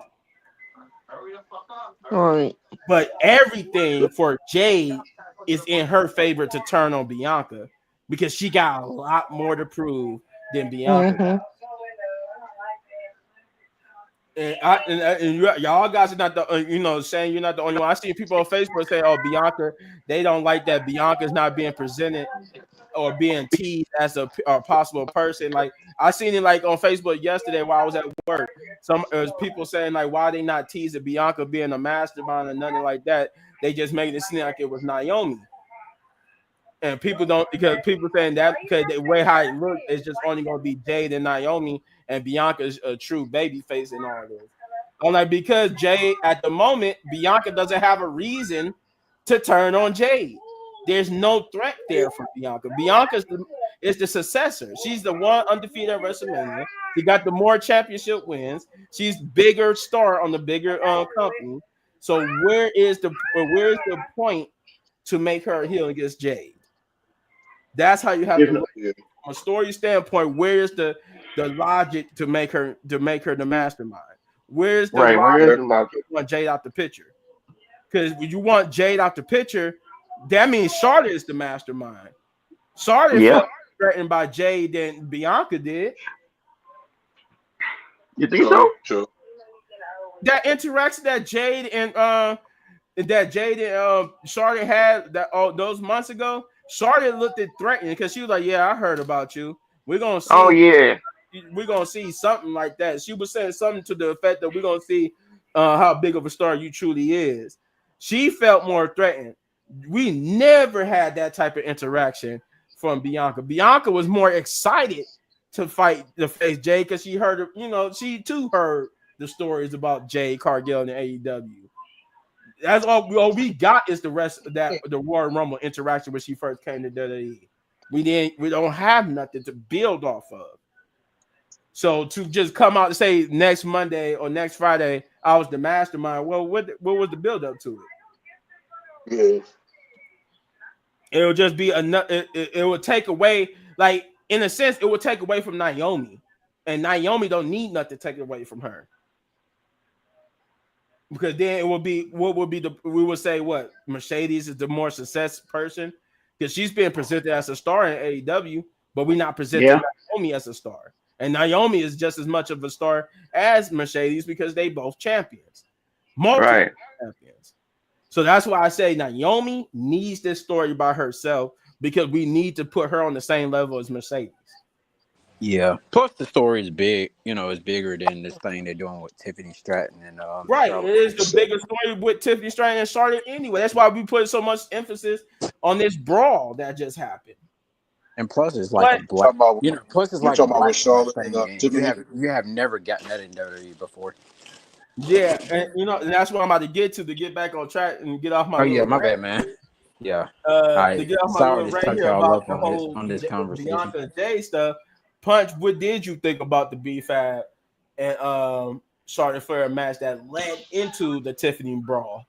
All right. But everything for Jade is in her favor to turn on Bianca. because she got a lot more to prove than Bianca. Mm-hmm. And y'all guys are not the saying you're not the only one. I see people on Facebook say, "Oh, Bianca," they don't like that Bianca's not being presented or being teased as a possible person. Like I seen it like on Facebook yesterday while I was at work. Some people saying like, "Why they not teasing Bianca being a mastermind or nothing like that?" They just making it seem like it was Naomi. And people don't because people saying that because the way how it looks is just only going to be Jade and Naomi, and Bianca's a true baby face in all this. I'm like, because Jade at the moment, Bianca doesn't have a reason to turn on Jade. There's no threat there for Bianca. Is the successor. She's the one undefeated at WrestleMania. She got the more championship wins. She's bigger star on the bigger company. So where's the point to make her a heel against Jade? That's how you have to look Yeah. from a story standpoint. Where is the logic to make her the mastermind? Where's the Right. Where logic is Yeah. the logic? to want Jade out the picture? Because when you want Jade out the picture, that means Charlotte is the mastermind. Charlotte Yeah. felt threatened by Jade than Bianca did. You think so? True. True. That interaction that Jade and Charlotte had that all those months ago, Charlotte looked at threatening because she was like, "Yeah, I heard about you. We're gonna Oh see yeah. something like that." She was saying something to the effect that we're gonna see how big of a star you truly is. She felt more threatened. We never had that type of interaction from Bianca. Bianca was more excited to fight the face Jay because she heard, she too heard the stories about Jay Cargill and AEW. That's all we got is the rest of that the Royal Rumble interaction when she first came to WWE. We don't have nothing to build off of. So to just come out and say next Monday or next Friday I was the mastermind, well, what was the build up to it? Yeah. It would just be another. It would take away, like in a sense, it would take away from Naomi, and Naomi don't need nothing to take away from her. Because then it would be what would be we would say what Mercedes is the more success person because she's being presented as a star in AEW, but we're not presenting Yeah. Naomi as a star, and Naomi is just as much of a star as Mercedes because they both champions, multiple Right. champions. So that's why I say Naomi needs this story by herself because we need to put her on the same level as Mercedes. Yeah. Plus, the story is big. It's bigger than this thing they're doing with Tiffany Stratton and Right. It Charlotte is the Flair. biggest story with Tiffany Stratton and Charlotte anyway. That's why we put so much emphasis on this brawl that just happened. And plus, it's like a But black. Talking about Plus, it's you like a talking about with black woman Charlotte and thing, and you Tiffany. have never gotten that in WWE before. yeah, and and that's what I'm about to get back on track and get off my Oh yeah, little my rant. bad, man. Yeah. All To right. get off my Sorry little to rant cut here y'all about up the whole on this conversation. Bianca and Jay stuff. Punch, what did you think about the BFAB and Charlotte Flair match that led into the Tiffany brawl?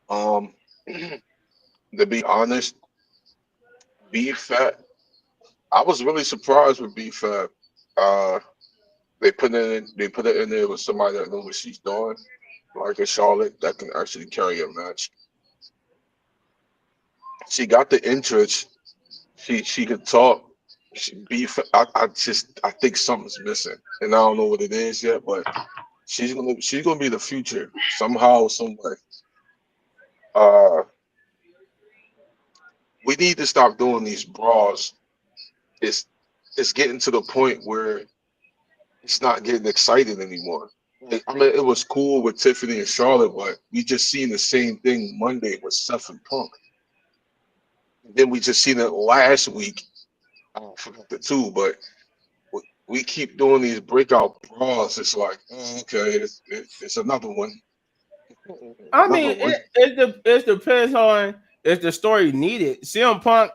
Um, to be honest, B Fat. I was really surprised with B Fat. Uh, they put it in there with somebody that knows what she's doing, like a Charlotte that can actually carry a match. She got the interest. She could talk. I think something's missing, and I don't know what it is yet. But she's gonna be the future somehow, some way. Uh, we need to stop doing these brawls. It's it's getting to the point where it's not getting exciting anymore. Like, I mean, it was cool with Tiffany and Charlotte, but we just seen the same thing Monday with Seth and Punk. Then we just seen it last week. I forgot the two, but we keep doing these breakout brawls. It's like, okay, it's another one, I another mean, one. it depends on if the story needed. CM Punk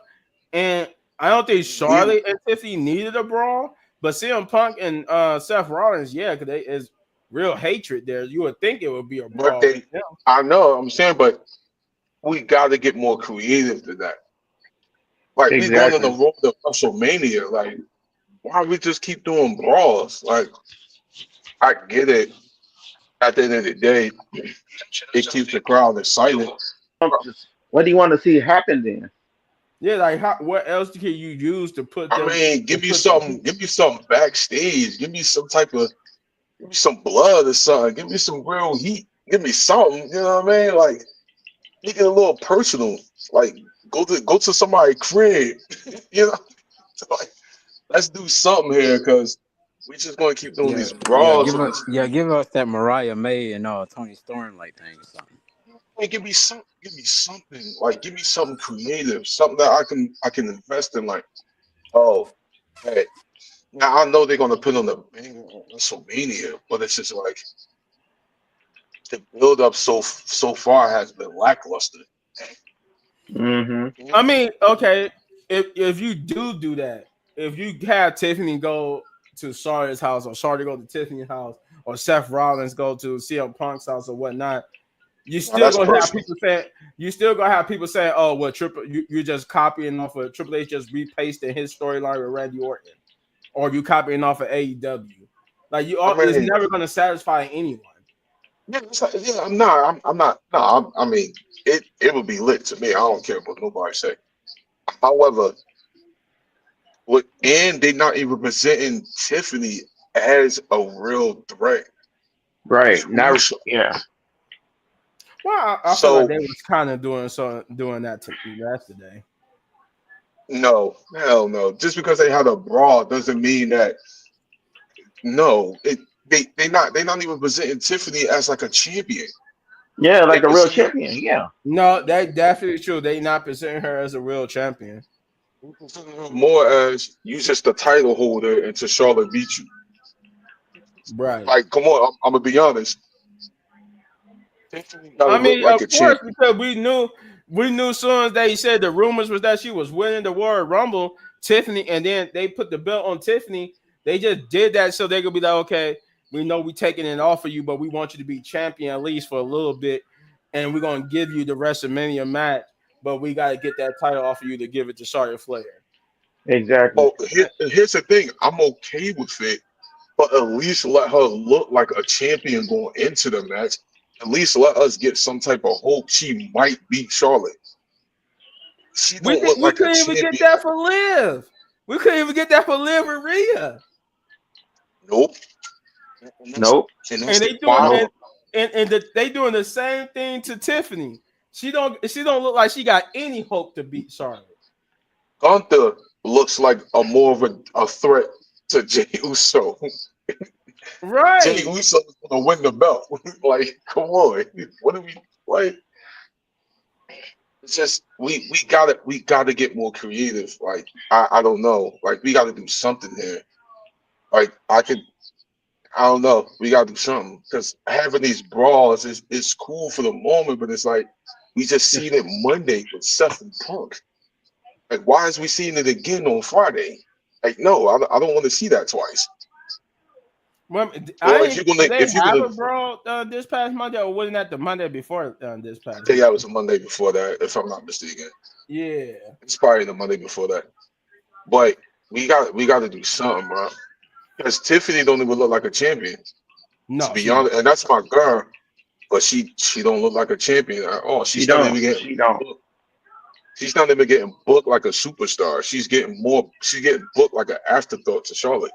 and I don't think We, Charlotte and Tiffany needed a brawl, but CM Punk and Seth Rollins, yeah, because they is real hatred there. You would think it would be a but brawl. they, I know, I'm saying, but we got to get more creative than that. Like we going on the Exactly. road to WrestleMania. Like, why we just keep doing brawls? Like, I get it. At the end of the day, it keeps the crowd excited. What do you want to see happen then? Yeah, like what else can you use to put I them mean, to put the heat? give me some backstage, give me some type of, give me some blood or something, give me some real heat, give me something. You know what I mean? Like, make it a little personal. Like, go to somebody's crib. You know, like, let's do something here because we just gonna keep doing Yeah, these brawls and this. give us that Mariah May and Tony Storm like thing or something. Hey, give me something. Like, give me something creative, something that I can invest in. Like, oh, hey, now I know they're gonna put on the banger on WrestleMania, but it's just like the build up so far has been lackluster. Mm-hmm. I mean, okay, if you do that, if you have Tiffany go to Charlotte's house or Charlotte go to Tiffany's house or Seth Rollins go to CM Punk's house or whatnot, you Now still that's gonna have personal. people saying oh well, you're just copying off of Triple H just repasting his storyline with Randy Orton, or you copying off of AEW. Like I it's mean, never gonna satisfy anyone. yeah, yeah, I'm not. No, I mean, it would be lit to me. I don't care what nobody say. However, and they're not even presenting Tiffany as a real threat. It's Right. Now, Russo. yeah. Well, I feel like So they was kind of doing that to yesterday. no, hell no. Just because they had a brawl doesn't mean that no. They not even presenting Tiffany as like a champion. Yeah, They like a real presenting champion. Yeah. No, that definitely true. They not presenting her as a real champion. her more as you just the title holder until Charlotte beat you. Right. Like, come on, I'm gonna be honest. Tiffany gotta I look mean, like of a course, champion. because we knew soon as they said the rumors was that she was winning the Royal Rumble, Tiffany, and then they put the belt on Tiffany. They just did that so they could be like, okay, we know we taking it off of you, but we want you to be champion at least for a little bit, and we're gonna give you the WrestleMania match, but we gotta get that title off of you to give it to Charlotte Flair. Exactly. Oh, here's the thing. I'm okay with it, but at least let her look like a champion going into the match. At least let us get some type of hope she might beat Charlotte. She don't look We like a couldn't even get champion. that for Liv. We couldn't even get that for Liv and Rhea. Nope. Nope. And that's And the they doing Nope. problem. they doing the same thing to Tiffany. She don't look like she got any hope to beat Charlotte. Gunther looks like a more of a threat to Jey Uso. Jey Right. Uso is gonna win the belt. Like, come on. What do we like? It's just we gotta get more creative. Like, I don't know. Like, we gotta do something here. Like, I don't know. We gotta do something. Because having these brawls is cool for the moment, but it's like we just seen it Monday with Seth and Punk. Like, why is we seeing it again on Friday? Like, no, I don't want to see that twice. Well, Or did they if you're have gonna, a brawl this past Monday, or wasn't that the Monday before this I past think that Monday? was a Monday before that, if I'm not mistaken. Yeah. It's probably the Monday before that. But we got to do something, bro. Because Tiffany don't even look like a champion, to No, be she don't. honest. And that's my girl, but she don't look like a champion at all. She don't. She don't. She's not even getting booked like a superstar. She's getting booked like an afterthought to Charlotte.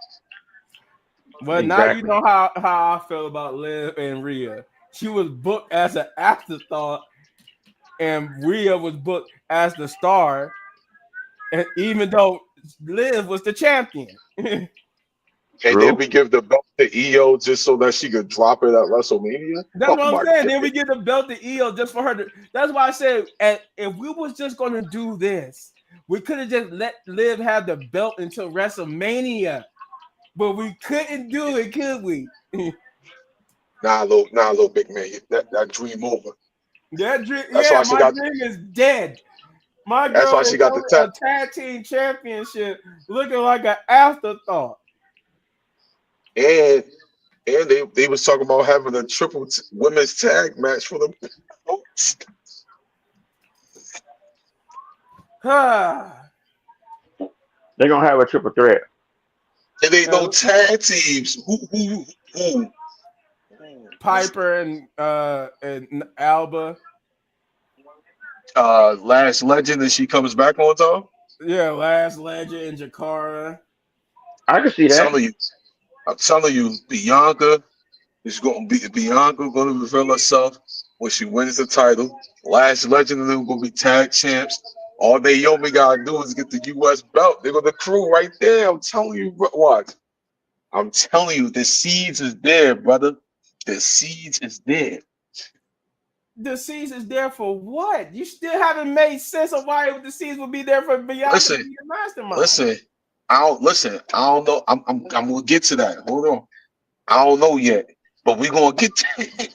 Well, now you Exactly. know how I feel about Liv and Rhea. She was booked as an afterthought, and Rhea was booked as the star, and even though Liv was the champion. And then True. we give the belt to EO just so that she could drop it at WrestleMania. That's Oh what I'm my saying. Then we goodness. get the belt to EO just for her to. That's why I said, if we was just gonna do this, we could have just let Liv have the belt until WrestleMania, but we couldn't do it, could we? Nah, little big man. That dream over. That dream, That's yeah, why she my got. dream is dead. My That's girl why is she got the tap. a tag team championship, looking like an afterthought. And they was talking about having a women's tag match for the. They're gonna have a triple threat. And ain't no tag teams. Who? Piper and Alba. Last Legend, and she comes back on top. Yeah, Last Legend and Jakara. I can see that. Telling you, I'm telling you, Bianca going to reveal herself when she wins the title. Last Legend and them going to be tag champs. All they Yomi gotta do is get the U.S. belt. They're gonna crew right there. I'm telling you, what? I'm telling you, the seeds is there, brother. The seeds is there. The season's there for what? You still haven't made sense of why the season would be there for Bianca to Listen, be the mastermind. listen. I don't know. I'm gonna get to that. Hold on. I don't know yet, but we gonna get to it.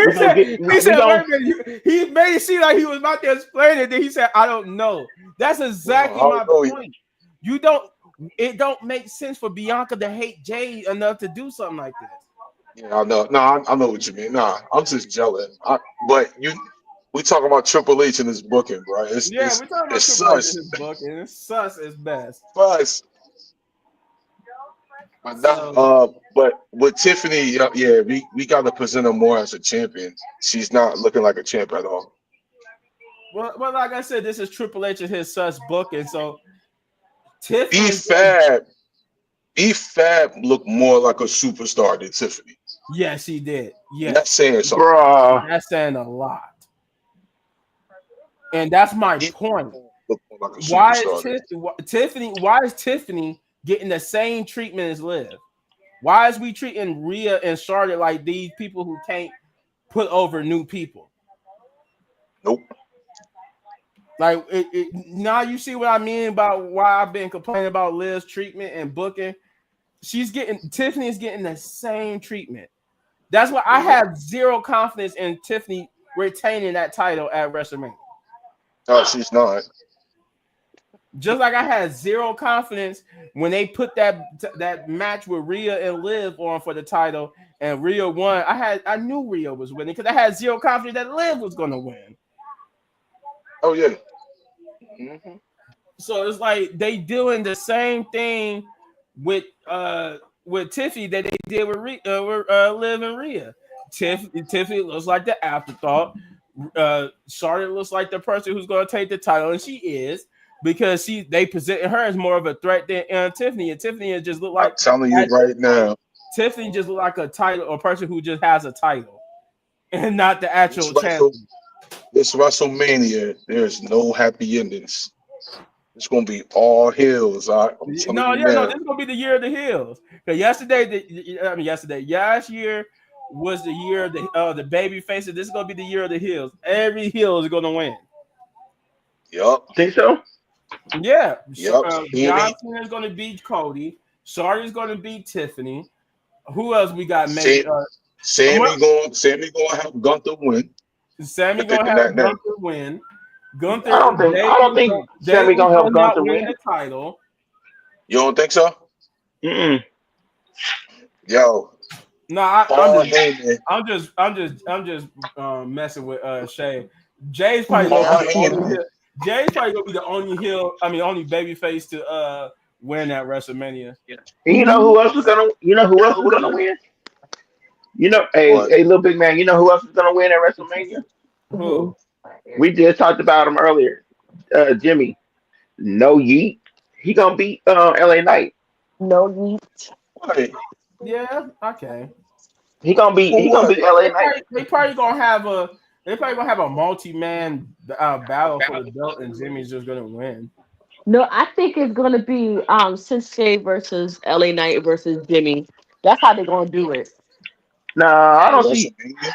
We gonna get. he We said, gonna. wait a minute. He made it seem like he was about to explain it. Then he said, I don't know. That's exactly I my don't know yet. point. It don't make sense for Bianca to hate Jay enough to do something like this. Yeah, I know. No, I know what you mean. Nah, I'm just jealous. We talking about Triple H and his booking, bro. Yeah, we're talking about It's Triple H sus. in his book, and it's sus is best. Sus. But So, but with Tiffany, yeah, we got to present her more as a champion. She's not looking like a champ at all. well, like I said, this is Triple H and his sus book, and so E Tiffany, Fab, E Fab looked more like a superstar than Tiffany. yes, he did. And that's Yes, saying something. Bruh. that's saying a lot, and that's my E point. looked more like a Why is superstar. Tiffany? Why is Tiffany getting the same treatment as Liv? Why is we treating Rhea and Charlotte like these people who can't put over new people? Nope. Like now you see what I mean about why I've been complaining about Liv's treatment and booking. Tiffany is getting the same treatment. That's why I have zero confidence in Tiffany retaining that title at WrestleMania. No, she's not. Just like I had zero confidence when they put that match with Rhea and Liv on for the title, and Rhea won. I knew Rhea was winning because I had zero confidence that Liv was going to win. Oh yeah. Mhm. So it's like they doing the same thing with Tiffany that they did with Liv and Rhea. Tiffany looks like the afterthought. Charlotte looks like the person who's going to take the title, and she is because they presented her as more of a threat than Tiffany, and Tiffany just looked I'm like telling you right now. Tiffany just looked like a title or person who just has a title and not the This actual Wrestle, champion. this WrestleMania, there's no happy endings. It's gonna be all hills. I'm telling No, you yeah, no, now. this is gonna be the year of the hills. Because last year was the year of the baby faces. This is gonna be the year of the hills. Every hill is gonna win. Yup. Think so? Yeah, Yup. John Sammy, Cena is gonna beat Cody. Charlotte is gonna beat Tiffany. Who else we got? Sam, Maybe Sammy gonna have Gunther win. Sammy They're gonna picking have that now. Gunther win. I don't think. I don't think Sammy David gonna help will not Gunther win win. the title. You don't think so? Mm-mm. Yo, No, Paul Heyman. I'm just messing with Shay. Jay's probably gonna be Paul the only Heyman. heel. Jay's probably gonna be the only heel. I mean, only baby face to win at WrestleMania. And you know who else is gonna? You know who else is gonna win? You know, What? hey, little big man. You know who else is gonna win at WrestleMania? Who? We just talked about him earlier. Jimmy. No yeet. He gonna beat LA Knight. No need. What? Yeah, okay. For He gonna what? beat LA Knight. They probably gonna have a multi-man battle for the belt, and Jimmy's just gonna win. No, I think it's gonna be Sensei versus LA Knight versus Jimmy. That's how they're gonna do it. Nah, I At don't see. WrestleMania?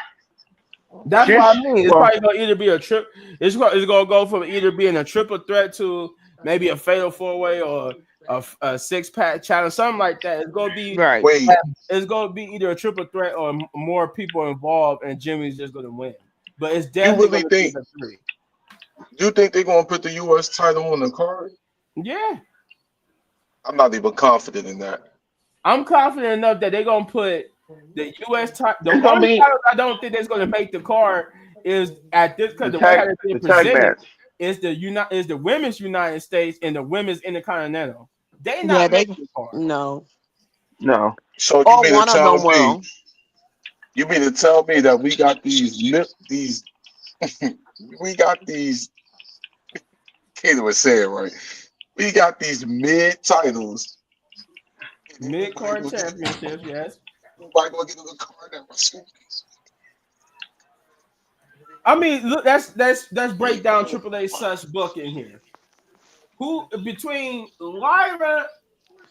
That's what I Since mean. It's well, probably gonna either be a trip. It's gonna go from either being a triple threat to maybe a fatal four way or a six pack challenge, something like that. Right. Wait, It's gonna be either a triple threat or more people involved, and Jimmy's just gonna win. But it's you definitely really gonna be think the three. you think they're gonna put the U.S. title on the card? Yeah, I'm not even confident in that. I'm confident enough that they're gonna put the U.S. title. The it's gonna only be title I don't think that's gonna make the card is at this because the way how it's being the tag presented match. is the women's United States and the women's Intercontinental. They Yeah, not they making the card. no. No, So Or one of them will. you mean to tell me that we got these we got these can't even say it right. We got these mid titles, and ain't Mid nobody card gonna get championships, yes. nobody gonna get a card at WrestleMania. I mean, look, that's break down Triple H such book in here. Who between Lyra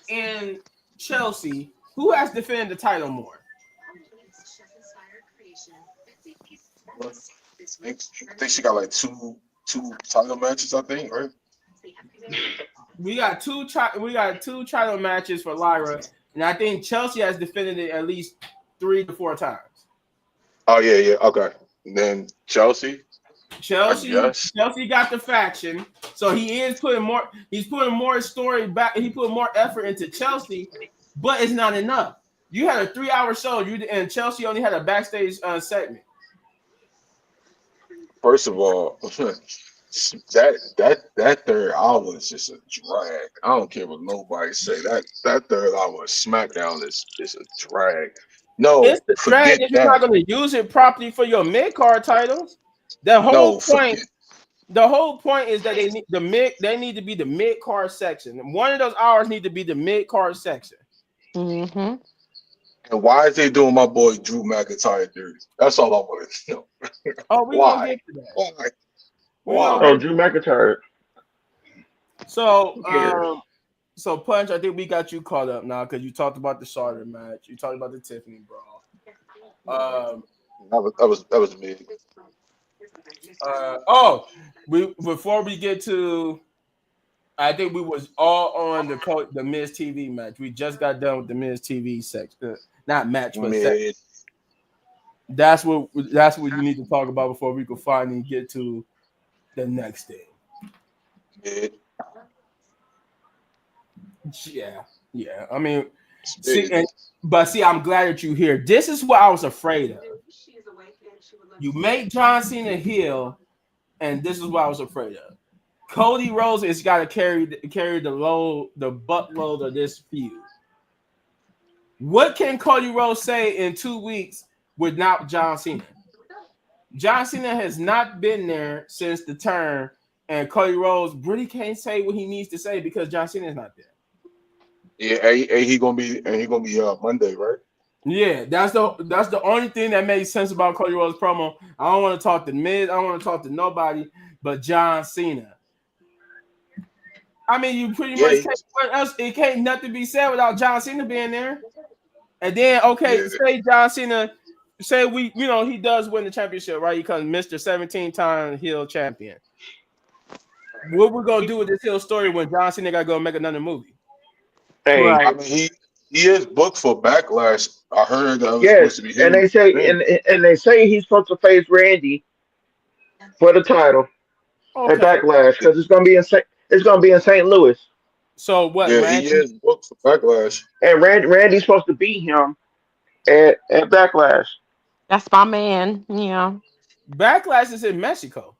and Chelsea, who has defended the title more? I think she got like two title matches. I think right. We got two title matches for Lyra, and I think Chelsea has defended it at least 3 to 4 times. Oh yeah. Okay. And then Chelsea, I Chelsea guess. Chelsea got the faction, so he is putting more. He's putting more story back. He put more effort into Chelsea, but it's not enough. You had a 3 hour show. And Chelsea only had a backstage segment. First of all, that third hour is just a drag. I don't care what nobody say. That third hour of SmackDown is a drag. It's No, the drag forget if you're not that. going to use it properly for your mid card titles. The whole No, point. forget. The whole point is that they need the mid. They need to be the mid card section. One of those hours need to be the mid card section. Mm-hmm. And why is they doing my boy Drew McIntyre dirty? That's all I want to know. Oh, we're gonna Why? get to that. Why? We're gonna Why? Oh, get Drew McIntyre. so Who cares? so Punch. I think we got you caught up now because you talked about the Charlotte match. You talked about the Tiffany brawl. Um. That was me. Oh, we before we get to, I think we was all on the Miz TV match. We just got done with the Miz TV section, not match, but section. Mid, That's what you need to talk about before we can finally get to the next thing. mid, Yeah. I mean, mid. see, I'm glad that you're here. This is what I was afraid of. You make John Cena heel, and this is what I was afraid of. Cody Rhodes has got to carry the buttload of this feud. What can Cody Rhodes say in 2 weeks without John Cena? John Cena has not been there since the turn, and Cody Rhodes really can't say what he needs to say because John Cena is not there. Yeah, and he gonna be Monday, right? Yeah, that's the only thing that makes sense about Cody Rhodes promo. I don't want to talk to Miz. I don't want to talk to nobody but John Cena. I mean, you pretty Yeah, much can't. What else? It can't nothing be said without John Cena being there. And then, okay, yeah, say John Cena, say he does win the championship, right? He becomes Mr. 17-time heel champion. What we're gonna do with this heel story when John Cena gotta go make another movie? Hey, I Right. mean he is booked for Backlash. I heard that it was yes, supposed to be and him. they say Man, and they say he's supposed to face Randy for the title at Okay, Backlash because it's gonna be in St. Louis, so what, yeah, he Randy? is booked for Backlash. and Randy's supposed to beat him at Backlash. That's my man. Yeah. Backlash is in Mexico.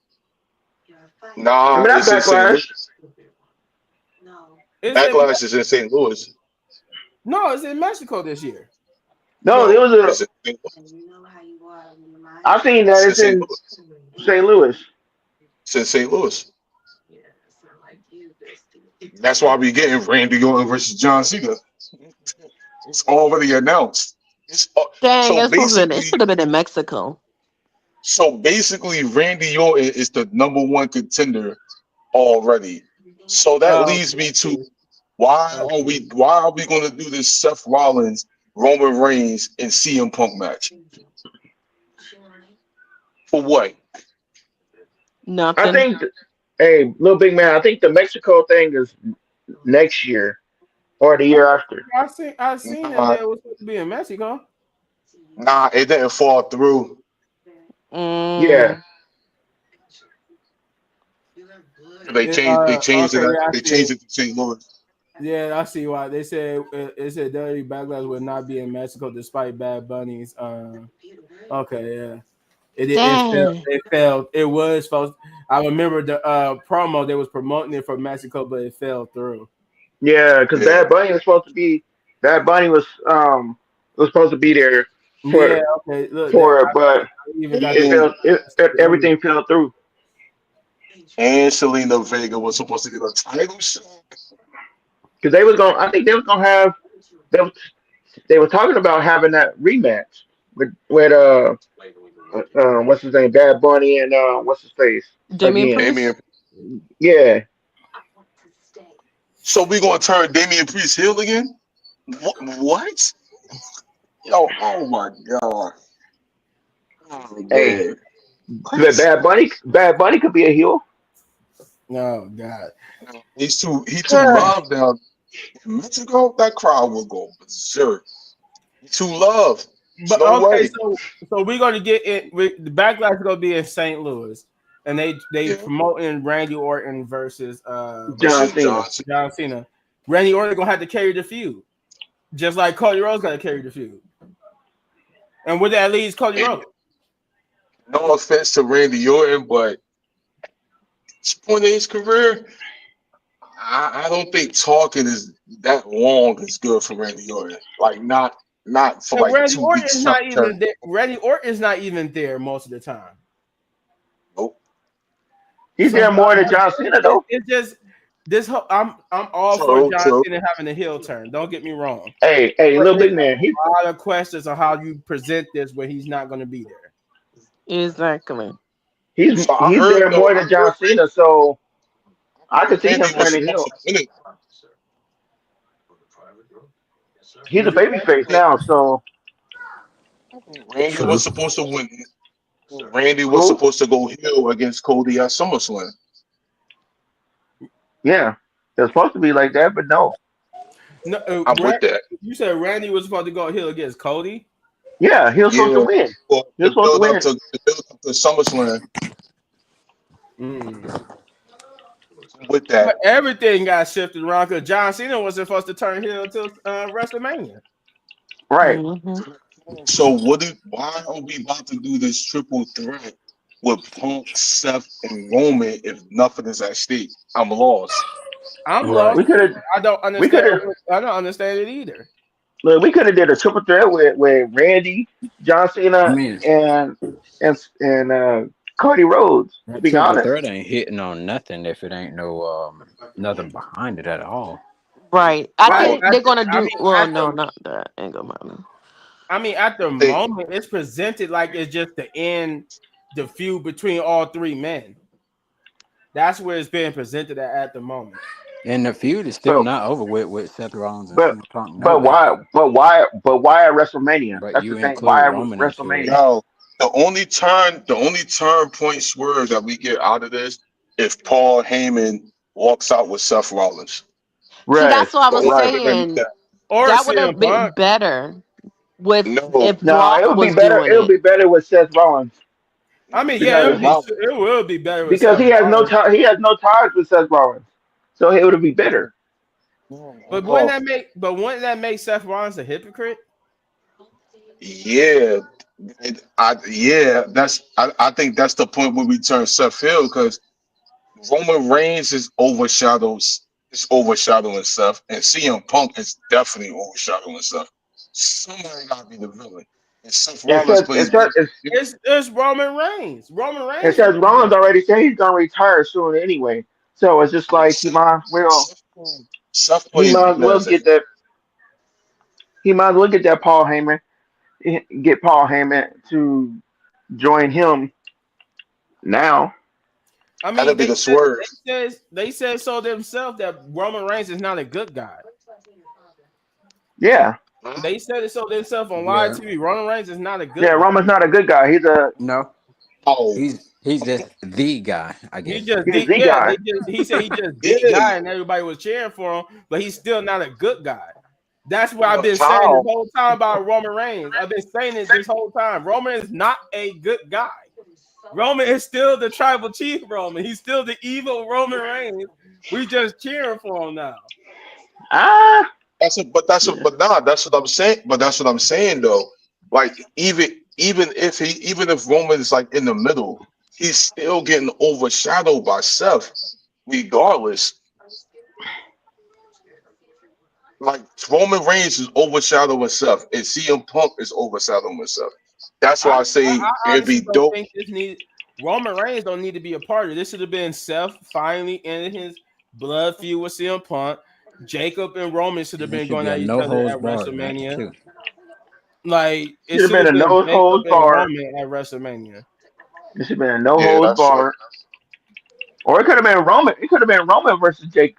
I Nah, mean, not it's in St. Backlash. Louis. It's in Backlash is in St. Louis. no, it's in Mexico this year. No, there No, was a. it's in St. Louis. I've seen that It's in it's St. in Louis. St. Louis. It's in St. Louis. That's why we getting Randy Orton versus John Cena. It's already announced. Dang, So it basically, should have been in Mexico. Randy Orton is the number one contender already. So that Oh, leads me to okay. why are we going to do this Seth Rollins, Roman Reigns, and CM Punk match for what? I Nothing. think. Hey, little big man. I think the Mexico thing is next year or the year after. I seen that Nah, they was supposed to be in Mexico. nah, it didn't fall through. Yeah. Mm. They changed it. Okay, yeah, I They see. changed it to St. Louis. Yeah, I see why they said WWE Backlash would not be in Mexico despite Bad Bunny's. Okay, yeah, it failed. Dang. It failed. It was supposed. I remember the promo they was promoting it for Mexico, but it fell through. Yeah, because Yeah, Bad Bunny was supposed to be there Yeah, for okay. Look, for it, but I even got it the. fell. Everything fell through. and Selena Vega was supposed to get a title shot. Because they was going. I think they was gonna have. They, was- they were talking about having that rematch with what's his name, Bad Bunny, and what's his face Damian again. Priest. Damian. Yeah, So we gonna turn Damian Priest heel again? What? Yo, oh my god. Oh hey, man. What? Bad Bunny could be a heel. Oh God. He too loved now. In Mexico, that crowd will go berserk. He too loved. There's But no okay, way. so we're gonna get it. The backlash is gonna be in St. Louis, and they Yeah. promoting Randy Orton versus John Versus Cena. Johnson. John Cena. Randy Orton gonna have to carry the feud, just like Cody Rhodes got to carry the feud. And with that leads Cody And Rhodes. no offense to Randy Orton, but at this point in his career, I don't think talking is that long is good for Randy Orton. Like not for And like Randy 2 Orton weeks is trying not to turn. even there. Randy Orton is not even there most of the time. Nope. He's So there more than John Cena though. it's just this. I'm all for True, John true. Cena having a heel turn. Don't get me wrong. Hey, But little it's big man. a lot of questions on how you present this when he's not going to be there. Exactly. So He's there more I than heard John Cena, so I could see him Randy was turning supposed heel. to win it. He's a What you baby face now, so Randy True. was supposed to win. Randy was who? supposed to go heel against Cody at SummerSlam. Yeah, it's supposed to be like that, but no. no, I'm with that. you said Randy was supposed to go heel against Cody. Yeah, he was supposed to Yeah. win. Well, He was supposed to win. the build up to SummerSlam. Mm. I'm with But that. everything got shifted around because John Cena wasn't supposed to turn heel until WrestleMania. Right. Hmm. So why are we about to do this triple threat with Punk, Seth, and Roman if nothing is at stake? I'm lost. I'm Right. lost We could have. too. I don't We understand. could have. I don't understand it either. Look, we could have did a triple threat with Randy, John I Cena, mean, and Cody Rhodes. To that be triple honest, threat ain't hitting on nothing if it ain't no nothing behind it at all. Right. I Well, right? think they're gonna I do. mean, Well, no, not that. Ain't gonna matter. at the They moment, it's presented like it's just the end, the feud between all three men. That's where it's being presented at the moment. And the feud is still But not over with Seth Rollins and but CM Punk. No but way. why at WrestleMania? But That's the you thing. Why include at Roman into it. WrestleMania? No, the only turn point swerve that we get out of this if Paul Heyman walks out with Seth Rollins. See, Right, that's what I The was only right. turn that we saying. get. Or That would CM have been Punk. better with No, if No, Brock it would be was better. doing It would it. be better with Seth Rollins I mean, yeah, because it will be better with because Seth Rollins. he has no ties with Seth Rollins, so it would be better. Oh, But wouldn't that make Seth Rollins a hypocrite? yeah, I think that's the point where we turn Seth Hill because Roman Reigns is overshadowing Seth, and CM Punk is definitely overshadowing Seth. Somebody gotta be the villain, and Seth It Rollins says plays both. It's Roman Reigns. Roman it Reigns says should be Rollins there. already said he's gonna retire soon anyway, so it's just like Seth, Seth he plays might as well winners. get that he might as well get that Paul Heyman get Paul Heyman to join him now. I That'll mean, be the swerve. they said so themselves that Roman Reigns is not a good guy. Yeah, Huh? They said it so themselves on live Yeah. TV. Roman Reigns is not a yeah. good guy. Roman's not a good guy. No. Oh, He's just the guy, I He guess. just He's did, the yeah. guy. He said he just the yeah. guy, and everybody was cheering for him, but he's still not a good guy. That's what I've been saying this How? whole time about Roman Reigns. I've been saying it this whole time. Roman is not a good guy. Roman is still the tribal chief Roman. He's still the evil Roman Reigns. We just cheering for him now. Ah, But nah, that's what I'm saying. But that's what I'm saying though. Like even if Roman is like in the middle, he's still getting overshadowed by Seth, regardless. Like Roman Reigns is overshadowing Seth, and CM Punk is overshadowing Seth. That's why I say I it'd honestly be don't dope. think this needs. Roman Reigns don't need to be a part of it. This should have been Seth finally ending his blood feud with CM Punk. Jacob and Roman should have And it been should going be a at each no other holds at barred match WrestleMania. too. Like it Should have should been have a been no Jacob holds and barred. Roman at WrestleMania. It should have been a no Yeah, holds that's true. barred. Or it could have been Roman. It could have been Roman versus Jacob.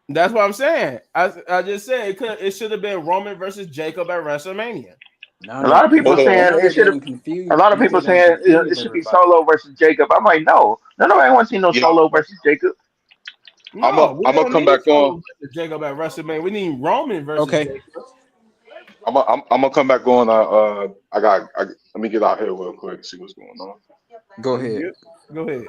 That's what I'm saying. I just said it should have been Roman versus Jacob at WrestleMania. No, A lot of people Hold on. saying now it they're should have. getting A confused. lot of Now people they're gonna saying it confuse should be everybody. Solo versus Jacob. I'm like, no, nobody want to see no Yeah, Solo versus Jacob. No, we I'm gonna don't come need back Solo on. versus Jacob at WrestleMania. We need Roman versus Okay, Jacob. I'm gonna come back on. Let me get out here real quick. See what's going on. go ahead. Go ahead.